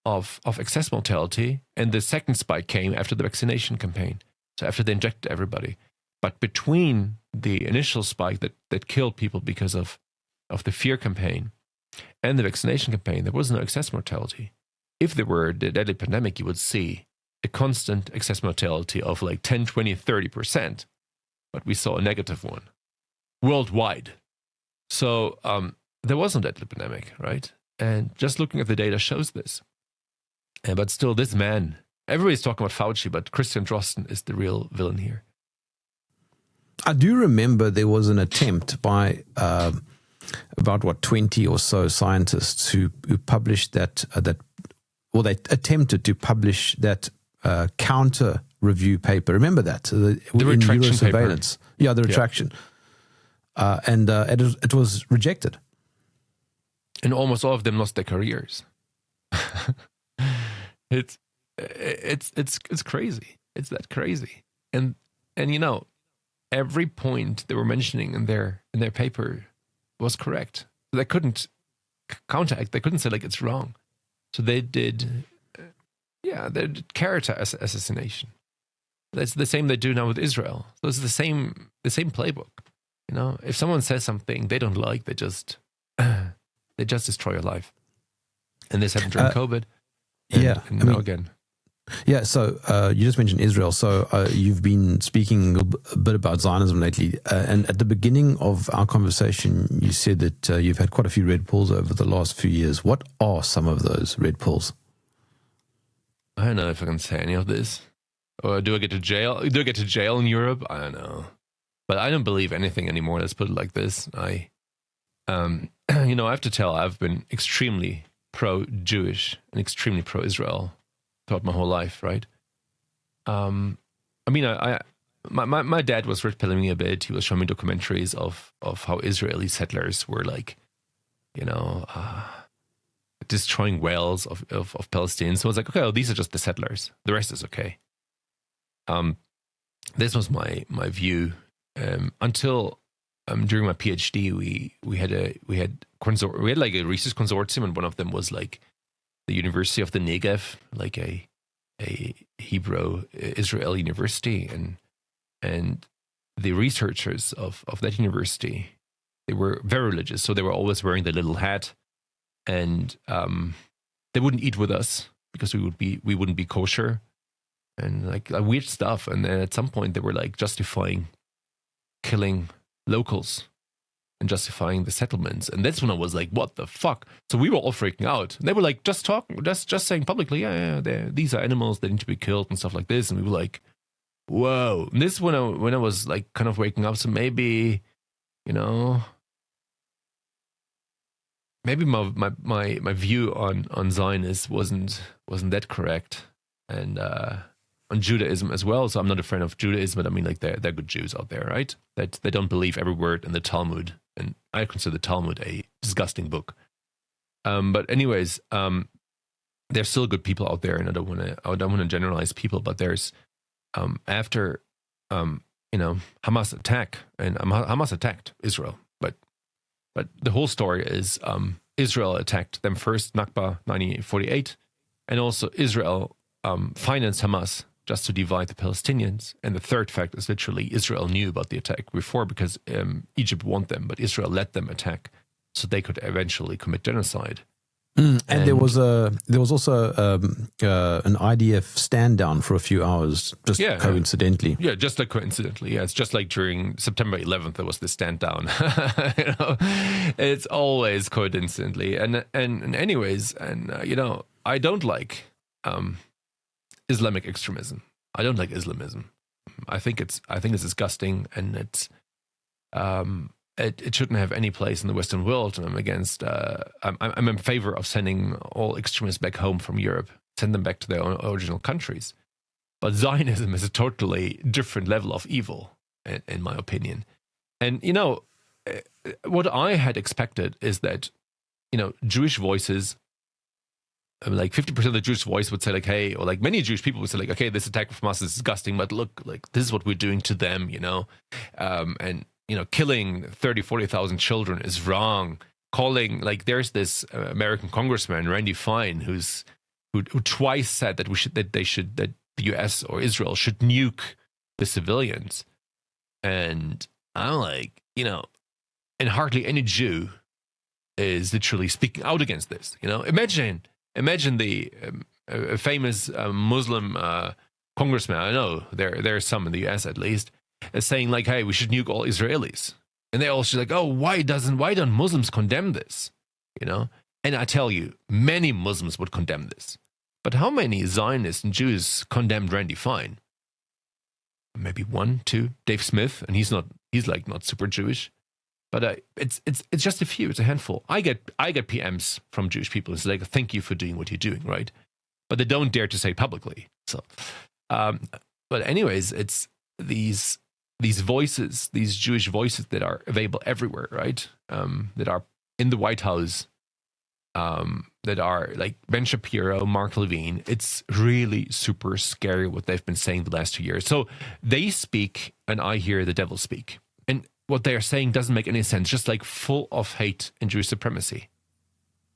of excess mortality, and the second spike came after the vaccination campaign. So after they injected everybody. But between the initial spike that killed people because of the fear campaign and the vaccination campaign, there was no excess mortality. If there were a deadly pandemic, you would see a constant excess mortality of like 10, 20, 30%. But we saw a negative one worldwide. So there wasn't a deadly pandemic, right? And just looking at the data shows this. But still, this man, everybody's talking about Fauci, but Christian Drosten is the real villain here. I do remember there was an attempt by about 20 or so scientists who published that they attempted to publish that counter review paper. Remember that? The retraction surveillance. Yeah, the retraction. And it was rejected. And almost all of them lost their careers. It's crazy. It's that crazy. And you know, every point they were mentioning in their paper was correct. They couldn't counteract. They couldn't say like it's wrong. So they did, they did character assassination. That's the same they do now with Israel. So it's the same playbook. You know, if someone says something they don't like, they just destroy your life. And this happened during COVID. And now again. Yeah, so you just mentioned Israel. So you've been speaking a bit about Zionism lately. And at the beginning of our conversation, you said that you've had quite a few red pills over the last few years. What are some of those red pills? I don't know if I can say any of this. Or do I get to jail? Do I get to jail in Europe? I don't know. But I don't believe anything anymore. Let's put it like this. I have to tell, I've been extremely pro-Jewish and extremely pro-Israel throughout my whole life, right? My dad was red pilling me a bit. He was showing me documentaries of how Israeli settlers were like, destroying whales of Palestinians. So I was like, okay, well, these are just the settlers. The rest is okay. This was my view until during my PhD we had like a research consortium, and one of them was like the University of the Negev, like a Hebrew Israel university, and the researchers of that university, they were very religious, so they were always wearing the little hat, and they wouldn't eat with us because we wouldn't be kosher, and like weird stuff. And then at some point they were like justifying killing locals and justifying the settlements, and that's when I was like, what the fuck? So we were all freaking out, and they were like just saying publicly, these are animals, they need to be killed and stuff like this, and we were like, whoa. And this when I was like kind of waking up. So maybe my view on Zionists wasn't that correct, and on Judaism as well. So I'm not a friend of Judaism, but I mean, like, they're good Jews out there, right? That they don't believe every word in the Talmud, and I consider the Talmud a disgusting book. But anyways, there's still good people out there, and I don't want to generalize people, but there's after Hamas attack, and Hamas attacked Israel, but the whole story is Israel attacked them first, Nakba 1948, and also Israel financed Hamas just to divide the Palestinians. And the third fact is literally Israel knew about the attack before, because Egypt wanted them, but Israel let them attack so they could eventually commit genocide. And there was also an IDF stand down for a few hours, coincidentally. Yeah, just like coincidentally. Yeah, it's just like during September 11th there was this stand down. It's always coincidentally. And anyways, I don't like Islamic extremism. I don't like Islamism. I think it's disgusting, and it's it shouldn't have any place in the Western world. And I'm against. I'm in favor of sending all extremists back home from Europe, send them back to their own original countries. But Zionism is a totally different level of evil, in my opinion. And what I had expected is that Jewish voices, like 50% of the Jewish voice would say like, hey, or like many Jewish people would say like, okay, this attack from us is disgusting, but look, like this is what we're doing to them, and killing 40,000 children is wrong. Calling, like, there's this American congressman, Randy Fine, who twice said that the US or Israel should nuke the civilians. And I'm like, and hardly any Jew is literally speaking out against this. Imagine the a famous Muslim congressman. I know there's some in the US at least, is saying like, "Hey, we should nuke all Israelis," and they're also like, "Oh, why don't Muslims condemn this?" And I tell you, many Muslims would condemn this, but how many Zionists and Jews condemned Randy Fine? Maybe 1, 2. Dave Smith, and he's not super Jewish. But it's just a few. It's a handful. I get PMs from Jewish people. It's like, thank you for doing what you're doing, right? But they don't dare to say publicly. So, but anyways, it's these voices, these Jewish voices that are available everywhere, right? That are in the White House, that are like Ben Shapiro, Mark Levine. It's really super scary what they've been saying the last 2 years. So they speak, and I hear the devil speak. And what they are saying doesn't make any sense, just like full of hate and Jewish supremacy.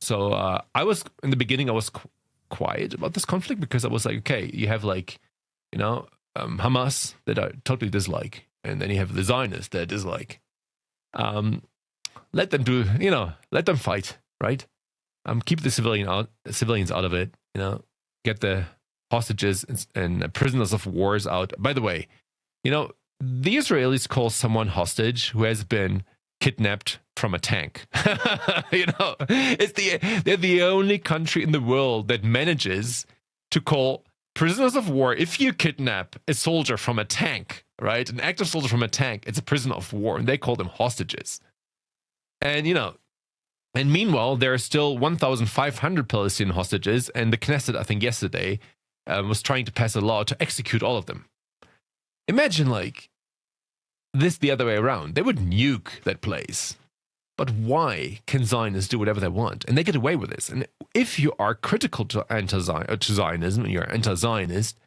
So in the beginning, I was quiet about this conflict because I was like, okay, you have like, Hamas that I totally dislike, and then you have the Zionists that I dislike. Let them fight, right? Keep the civilians out of it, get the hostages and prisoners of wars out. By the way, the Israelis call someone hostage who has been kidnapped from a tank. They're the only country in the world that manages to call prisoners of war. If you kidnap a soldier from a tank, right, an active soldier from a tank, it's a prisoner of war, and they call them hostages. And and meanwhile, there are still 1,500 Palestinian hostages, and the Knesset, I think yesterday, was trying to pass a law to execute all of them. Imagine like this the other way around. They would nuke that place. But why can Zionists do whatever they want? And they get away with this. And if you are critical to Zionism and you're anti-Zionist,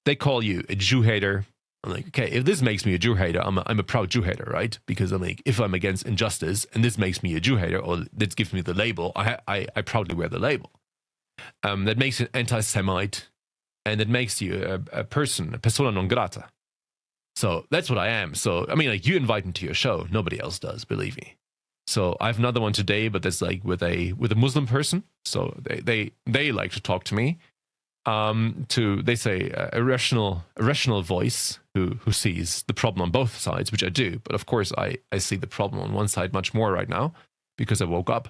they call you a Jew hater. I'm like, okay, if this makes me a Jew hater, I'm a proud Jew hater, right? Because I'm like, if I'm against injustice and this makes me a Jew hater, or this gives me the label, I proudly wear the label. That makes you an anti-Semite, and it makes you a persona non grata. So that's what I am. So, I mean, like, you invite me to your show. Nobody else does, believe me. So I have another one today, but that's like with a Muslim person. So they like to talk to me. They say a rational voice who sees the problem on both sides, which I do. But of course, I see the problem on one side much more right now because I woke up.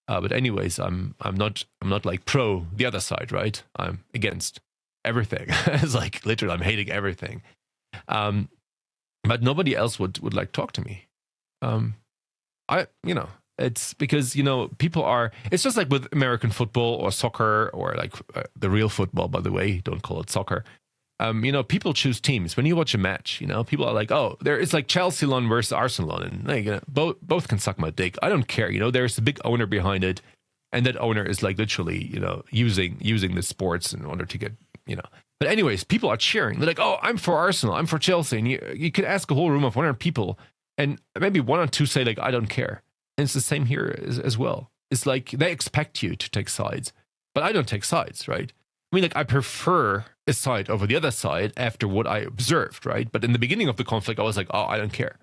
But anyways, I'm not like pro the other side, right? I'm against everything. It's like literally I'm hating everything. But nobody else would like talk to me. It's because, people are, it's just like with American football or soccer or like the real football, by the way, don't call it soccer. People choose teams. When you watch a match, people are like, oh, it's like Chelsea versus Arsenal, and like, both can suck my dick. I don't care. There's a big owner behind it, and that owner is like literally, using the sports in order to get, But anyways, people are cheering. They're like, oh, I'm for Arsenal, I'm for Chelsea, and you could ask a whole room of 100 people, and maybe 1 or 2 say like, I don't care. And it's the same here as well. It's like they expect you to take sides, but I don't take sides, right? I mean, like, I prefer a side over the other side after what I observed, right? But in the beginning of the conflict, I was like, oh, I don't care.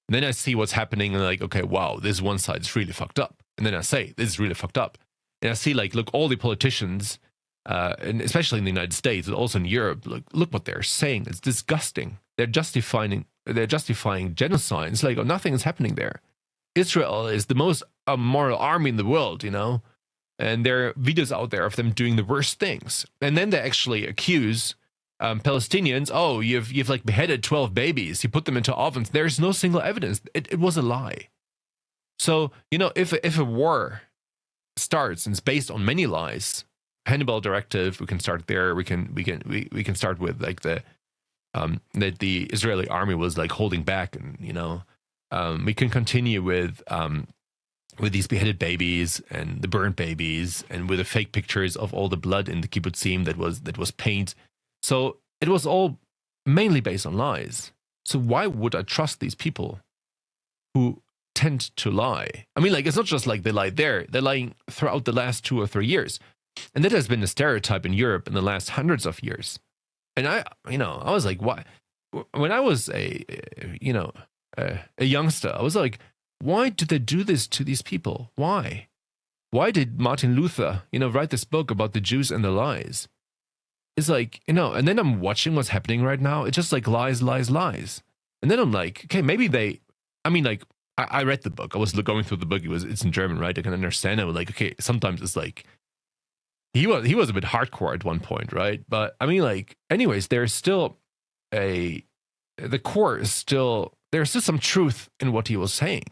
And then I see what's happening and like, okay, wow, this one side is really fucked up. And then I say, this is really fucked up. And I see like, look, all the politicians, and especially in the United States, but also in Europe, look what they're saying. It's disgusting. They're justifying genocide. It's like, oh, nothing is happening there. Israel is the most moral army in the world, and there are videos out there of them doing the worst things. And then they actually accuse Palestinians, oh, you've like beheaded 12 babies, you put them into ovens. There's no single evidence. It was a lie. So, if a war starts and it's based on many lies, Hannibal Directive, we can start there. We can start with like that the Israeli army was like holding back, and we can continue with these beheaded babies and the burnt babies, and with the fake pictures of all the blood in the kibbutzim that was paint. So it was all mainly based on lies. So why would I trust these people who tend to lie? I mean, like, it's not just like they lied there; they're lying throughout the last 2 or 3 years, and that has been a stereotype in Europe in the last hundreds of years. And I was like, why? When I was a youngster, I was like, Why did they do this to these people? Why? Why did Martin Luther, write this book about the Jews and the lies? It's like, and then I'm watching what's happening right now. It's just like lies, lies, lies. And then I'm like, okay, maybe I read the book. I was going through the book. It's in German, right? I can understand it. Like, okay, sometimes it's like, he was a bit hardcore at one point, right? But anyways, there's still the core is still, there's still some truth in what he was saying.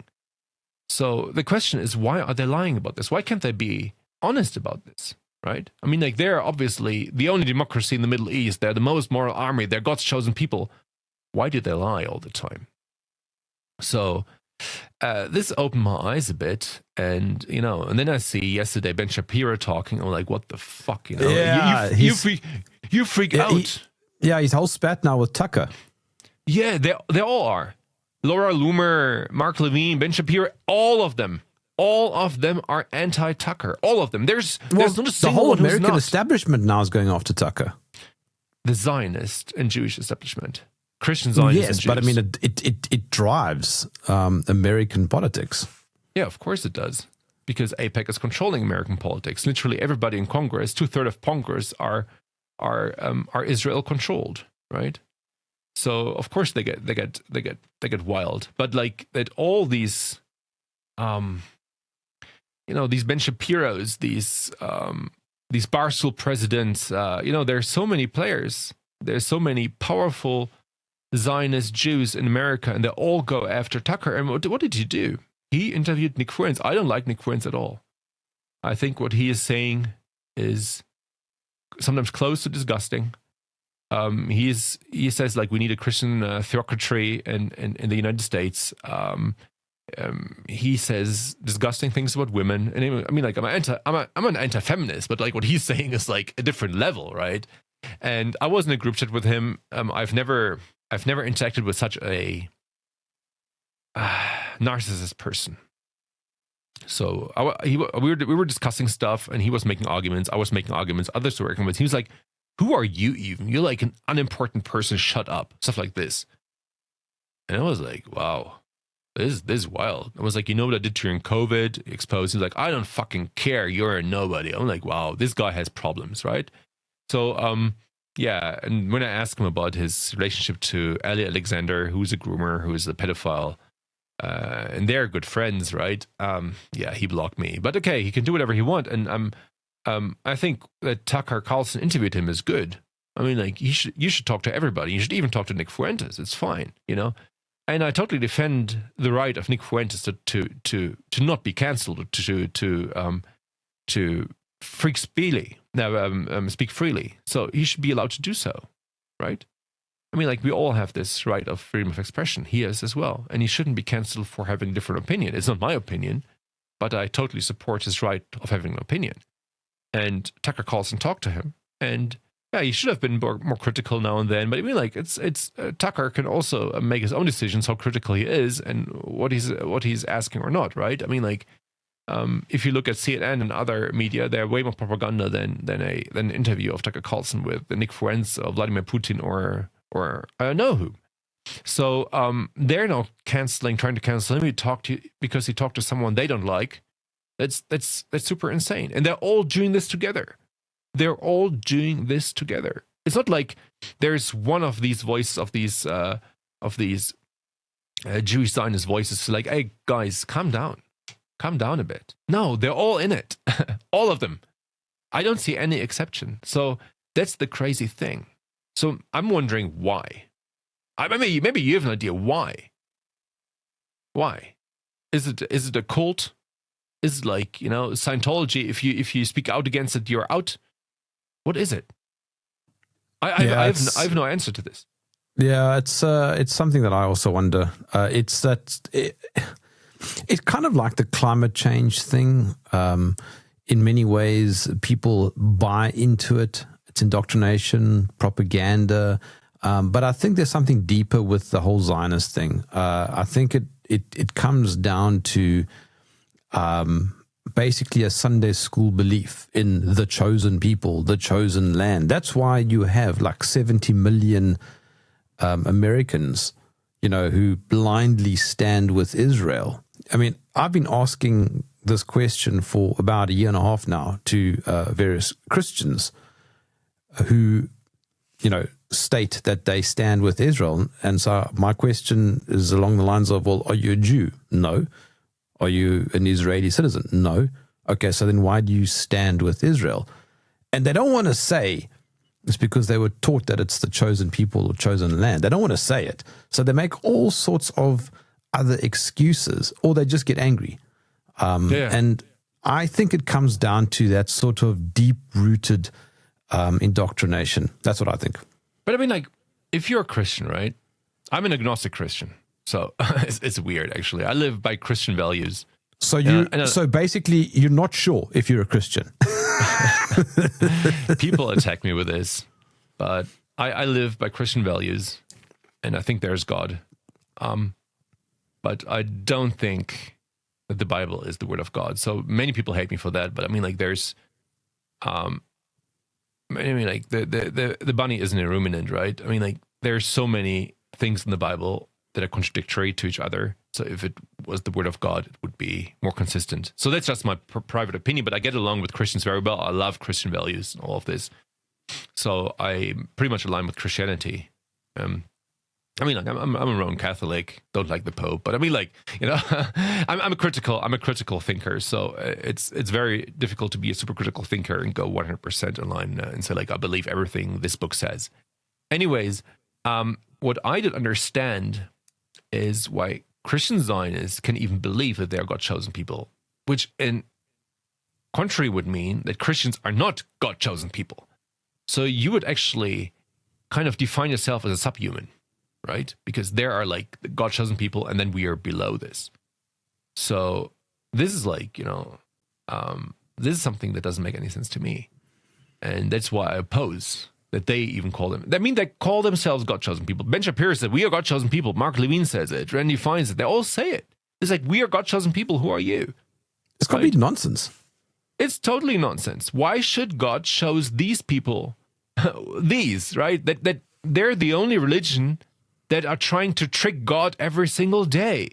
So the question is, why are they lying about this? Why can't they be honest about this, right? They're obviously the only democracy in the Middle East. They're the most moral army. They're God's chosen people. Why do they lie all the time? So this opened my eyes a bit, and then I see yesterday Ben Shapiro talking. I'm like, what the fuck, Yeah, you freak out. He's whole spat now with Tucker. Yeah, they all are. Laura Loomer, Mark Levine, Ben Shapiro, all of them are anti-Tucker. All of them. There's not a the single whole one who's American not. establishment now is going after Tucker. The Zionist and Jewish establishment. Christian Zionists and Yes, Jews. but it drives American politics. Yeah, of course it does. Because AIPAC is controlling American politics. Literally everybody in Congress, 2/3 of Congress are Israel controlled, right? So of course they get wild. But like that, all these, these Ben Shapiros, these Barstool presidents, there's so many players. There's so many powerful Zionist Jews in America, and they all go after Tucker. And what did he do? He interviewed Nick Fuentes. I don't like Nick Fuentes at all. I think what he is saying is sometimes close to disgusting. He says like we need a Christian theocracy in the United States. He says disgusting things about women, and I'm an anti-feminist, but like what he's saying is like a different level, right? And I was in a group chat with him. I've never interacted with such a narcissist person. So we were discussing stuff, and he was making arguments. I was making arguments. Others were arguments. He was like, "Who are you even? You're like an unimportant person. Shut up." Stuff like this. And I was like, "Wow, this is wild." I was like, "You know what I did during COVID?" Exposed. He's like, "I don't fucking care. You're a nobody." I'm like, "Wow, this guy has problems, right?" So yeah. And when I asked him about his relationship to Ali Alexander, who's a groomer, who is a pedophile, and they're good friends, right? Yeah, he blocked me. But okay, he can do whatever he wants. And I think that Tucker Carlson interviewed him is good. You should talk to everybody. You should even talk to Nick Fuentes. It's fine, And I totally defend the right of Nick Fuentes to not be cancelled, to speak freely. So he should be allowed to do so, right? We all have this right of freedom of expression. He has as well. And he shouldn't be cancelled for having a different opinion. It's not my opinion, but I totally support his right of having an opinion. And Tucker Carlson talked to him. And yeah, he should have been more critical now and then. But it's Tucker can also make his own decisions how critical he is and what he's asking or not, right? If you look at CNN and other media, they're way more propaganda than an interview of Tucker Carlson with Nick Fuentes or Vladimir Putin or I don't know who. So they're now trying to cancel him. Because he talked to someone they don't like. That's super insane. And they're all doing this together. It's not like there's one of these voices of these Jewish Zionist voices like, hey guys, calm down a bit. No, they're all in it. All of them. I don't see any exception. So that's the crazy thing. So I'm wondering why. Maybe you have an idea why. Why? Is it a cult? Is it like, Scientology? If you speak out against it, you're out. What is it? I have no answer to this. Yeah, it's something that I also wonder. It's kind of like the climate change thing. In many ways, people buy into it. It's indoctrination, propaganda. But I think there's something deeper with the whole Zionist thing. I think it comes down to basically a Sunday school belief in the chosen people, the chosen land. That's why you have like 70 million Americans, who blindly stand with Israel. I mean, I've been asking this question for about a year and a half now to various Christians who, state that they stand with Israel. And so my question is along the lines of, well, are you a Jew? No. Are you an Israeli citizen? No. Okay, so then why do you stand with Israel? And they don't want to say it's because they were taught that it's the chosen people or chosen land. They don't want to say it. So they make all sorts of other excuses, or they just get angry. And I think it comes down to that sort of deep-rooted indoctrination. That's what I think. But I mean, like, if you're a Christian, right? I'm an agnostic Christian. So it's weird, actually. I live by Christian values. So so basically, you're not sure if you're a Christian. People attack me with this, but I live by Christian values, and I think there's God. But I don't think that the Bible is the word of God. So many people hate me for that. But I mean, like, there's, the bunny isn't a ruminant, right? I mean, like, there's so many things in the Bible that are contradictory to each other. So if it was the word of God, it would be more consistent. So that's just my private opinion, but I get along with Christians very well. I love Christian values and all of this. So I pretty much align with Christianity. I mean, like, I'm a Roman Catholic, don't like the Pope, but I mean, like, I'm a critical thinker. So it's very difficult to be a super critical thinker and go 100% online and say, like, I believe everything this book says. Anyways, what I didn't understand is why Christian Zionists can even believe that they are God's chosen people, which in contrary would mean that Christians are not God's chosen people. So you would actually kind of define yourself as a subhuman, right? Because there are like the God's chosen people, and then we are below this. So this is like, this is something that doesn't make any sense to me. And that's why I oppose that they even call them. I mean, they call themselves God-chosen people. Ben Shapiro said, we are God-chosen people. Mark Levine says it. Randy finds it. They all say it. It's like, we are God-chosen people. Who are you? It's complete nonsense. It's totally nonsense. Why should God choose these people, these, right? That they're the only religion that are trying to trick God every single day.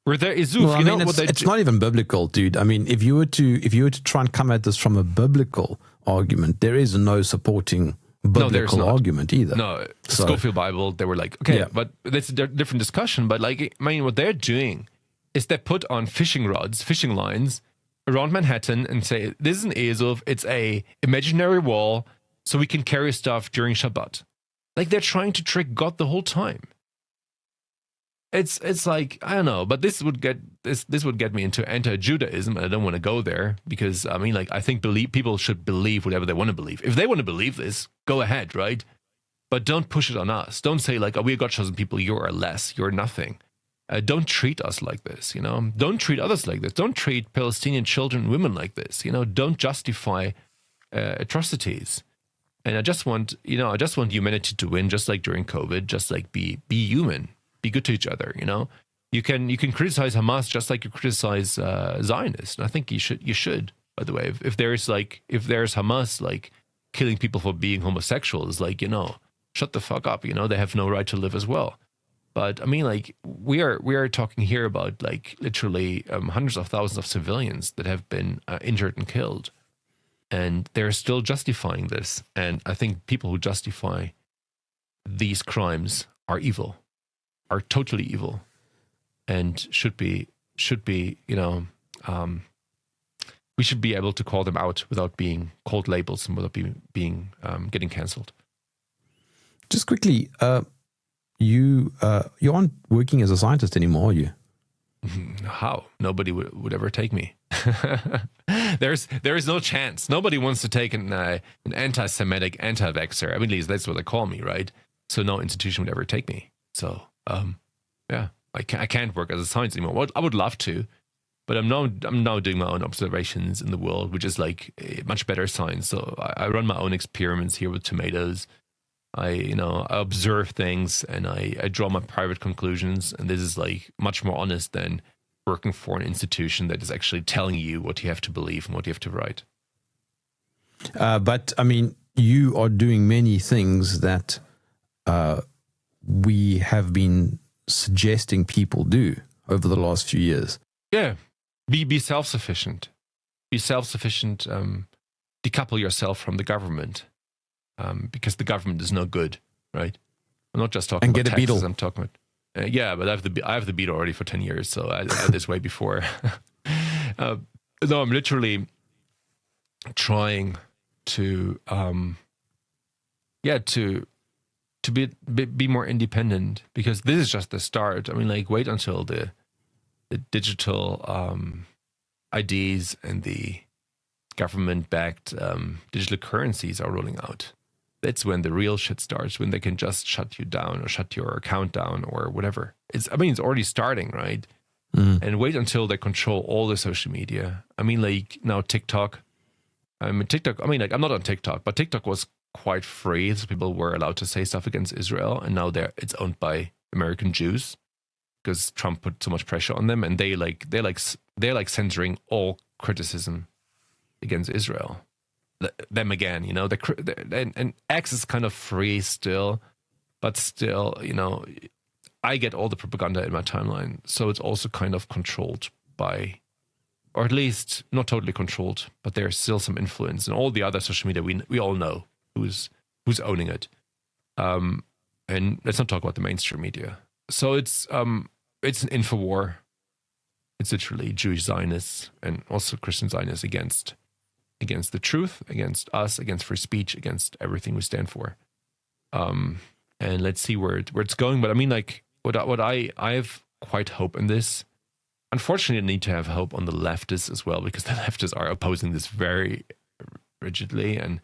Where there is, it's not even biblical, dude. I mean, if you were to try and come at this from a biblical argument, there is no supporting biblical argument either. No, Scofield Bible, they were like, okay, but that's a different discussion. But like, I mean, what they're doing is they put on fishing lines around Manhattan and say, this is an Ezel, it's a imaginary wall, so we can carry stuff during Shabbat. Like, they're trying to trick God the whole time. It's like, I don't know, but this would get me into anti-Judaism, and I don't want to go there because, I mean, like, I think people should believe whatever they want to believe. If they want to believe this, go ahead, right? But don't push it on us. Don't say, like, oh, we're God-chosen people, you are less, you're nothing. Don't treat us like this, Don't treat others like this. Don't treat Palestinian children and women like this, Don't justify atrocities. And I just want humanity to win, just like during COVID, just like be human. Be good to each other, You can criticize Hamas just like you criticize Zionists. And I think you should. By the way, if there's Hamas like killing people for being homosexuals, like shut the fuck up. They have no right to live as well. But I mean, like we are talking here about like literally hundreds of thousands of civilians that have been injured and killed, and they're still justifying this. And I think people who justify these crimes are evil. Are totally evil, and should be we should be able to call them out without being called labels and without being getting cancelled. Just quickly, you aren't working as a scientist anymore, are you? How? Nobody would ever take me. There is no chance. Nobody wants to take an anti-Semitic anti-vaxxer. I mean, at least that's what they call me, right? So no institution would ever take me. So, I can't work as a scientist anymore. Well, I would love to, but I'm now doing my own observations in the world, which is like a much better science. So I run my own experiments here with tomatoes. I observe things and I draw my private conclusions. And this is like much more honest than working for an institution that is actually telling you what you have to believe and what you have to write. But I mean, you are doing many things that, we have been suggesting people do. over the last few years. Yeah. Be self-sufficient. Be self-sufficient. Decouple yourself from the government, because the government is no good, right? I'm not just talking and about get a taxes. beetle. I'm talking about yeah, but I have the beetle already for 10 years, so I had this way before. No, I'm literally trying to to be more independent, because this is just the start. I mean, like, wait until the digital IDs and the government-backed digital currencies are rolling out. That's when the real shit starts, when they can just shut you down or shut your account down or whatever. It's already starting, right? And wait until they control all the social media. I mean, like, now TikTok. I'm not on TikTok, but TikTok was quite free, so people were allowed to say stuff against Israel, and now it's owned by American Jews because Trump put so much pressure on them, and they're like censoring all criticism against Israel. Them again, and X is kind of free still, but still, I get all the propaganda in my timeline, so it's also kind of controlled by, or at least not totally controlled, but there's still some influence. And all the other social media, we all know who's owning it. And let's not talk about the mainstream media. So it's an info war. It's literally Jewish Zionists and also Christian Zionists against the truth, against us, against free speech, against everything we stand for. And let's see where it's going. But I mean, like, what I have quite hope in this. Unfortunately, I need to have hope on the leftists as well, because the leftists are opposing this very rigidly. And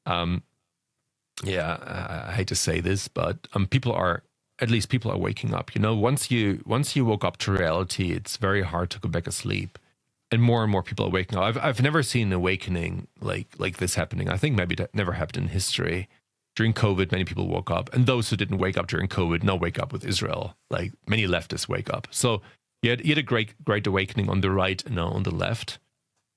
I hate to say this, but people are waking up. Once you woke up to reality, it's very hard to go back asleep. And more people are waking up. I've never seen an awakening like this happening. I think maybe that never happened in history. During COVID, many people woke up, and those who didn't wake up during COVID now wake up with Israel. Like, many leftists wake up. So you had a great awakening on the right and now on the left.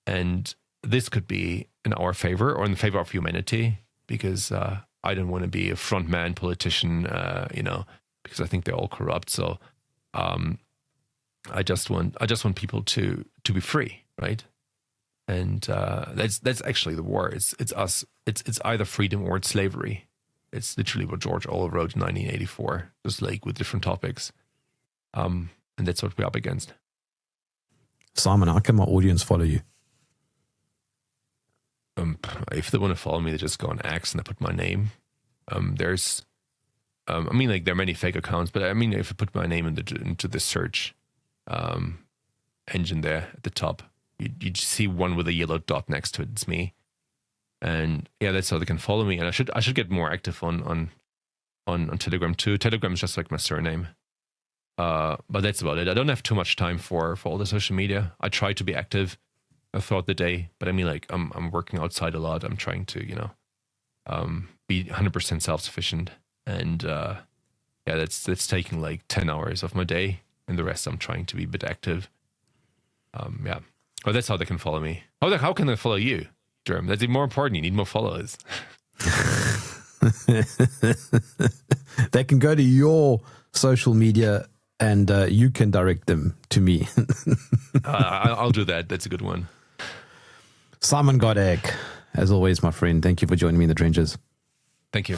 And this could be in our favor or in the favor of humanity, because I don't want to be a frontman politician, because I think they're all corrupt. So I just want people to be free, right? And that's actually the war. It's us. It's either freedom or it's slavery. It's literally what George Orwell wrote in 1984, just like with different topics. And that's what we're up against. Simon, how can my audience follow you? If they want to follow me, they just go on X and they put my name. There are many fake accounts, but I mean, if I put my name into the search engine there at the top, you see one with a yellow dot next to it. It's me. And yeah, that's how they can follow me. And I should get more active on Telegram too. Telegram is just like my surname. But that's about it. I don't have too much time for all the social media. I try to be active throughout the day, but I mean, like, I'm working outside a lot. I'm trying to, be 100% self-sufficient. And that's taking like 10 hours of my day, and the rest I'm trying to be a bit active. Well, that's how they can follow me. How can they follow you, Jerm? That's even more important. You need more followers. They can go to your social media and you can direct them to me. I'll do that. That's a good one. Simon Goddek, as always, my friend, thank you for joining me in the trenches. Thank you.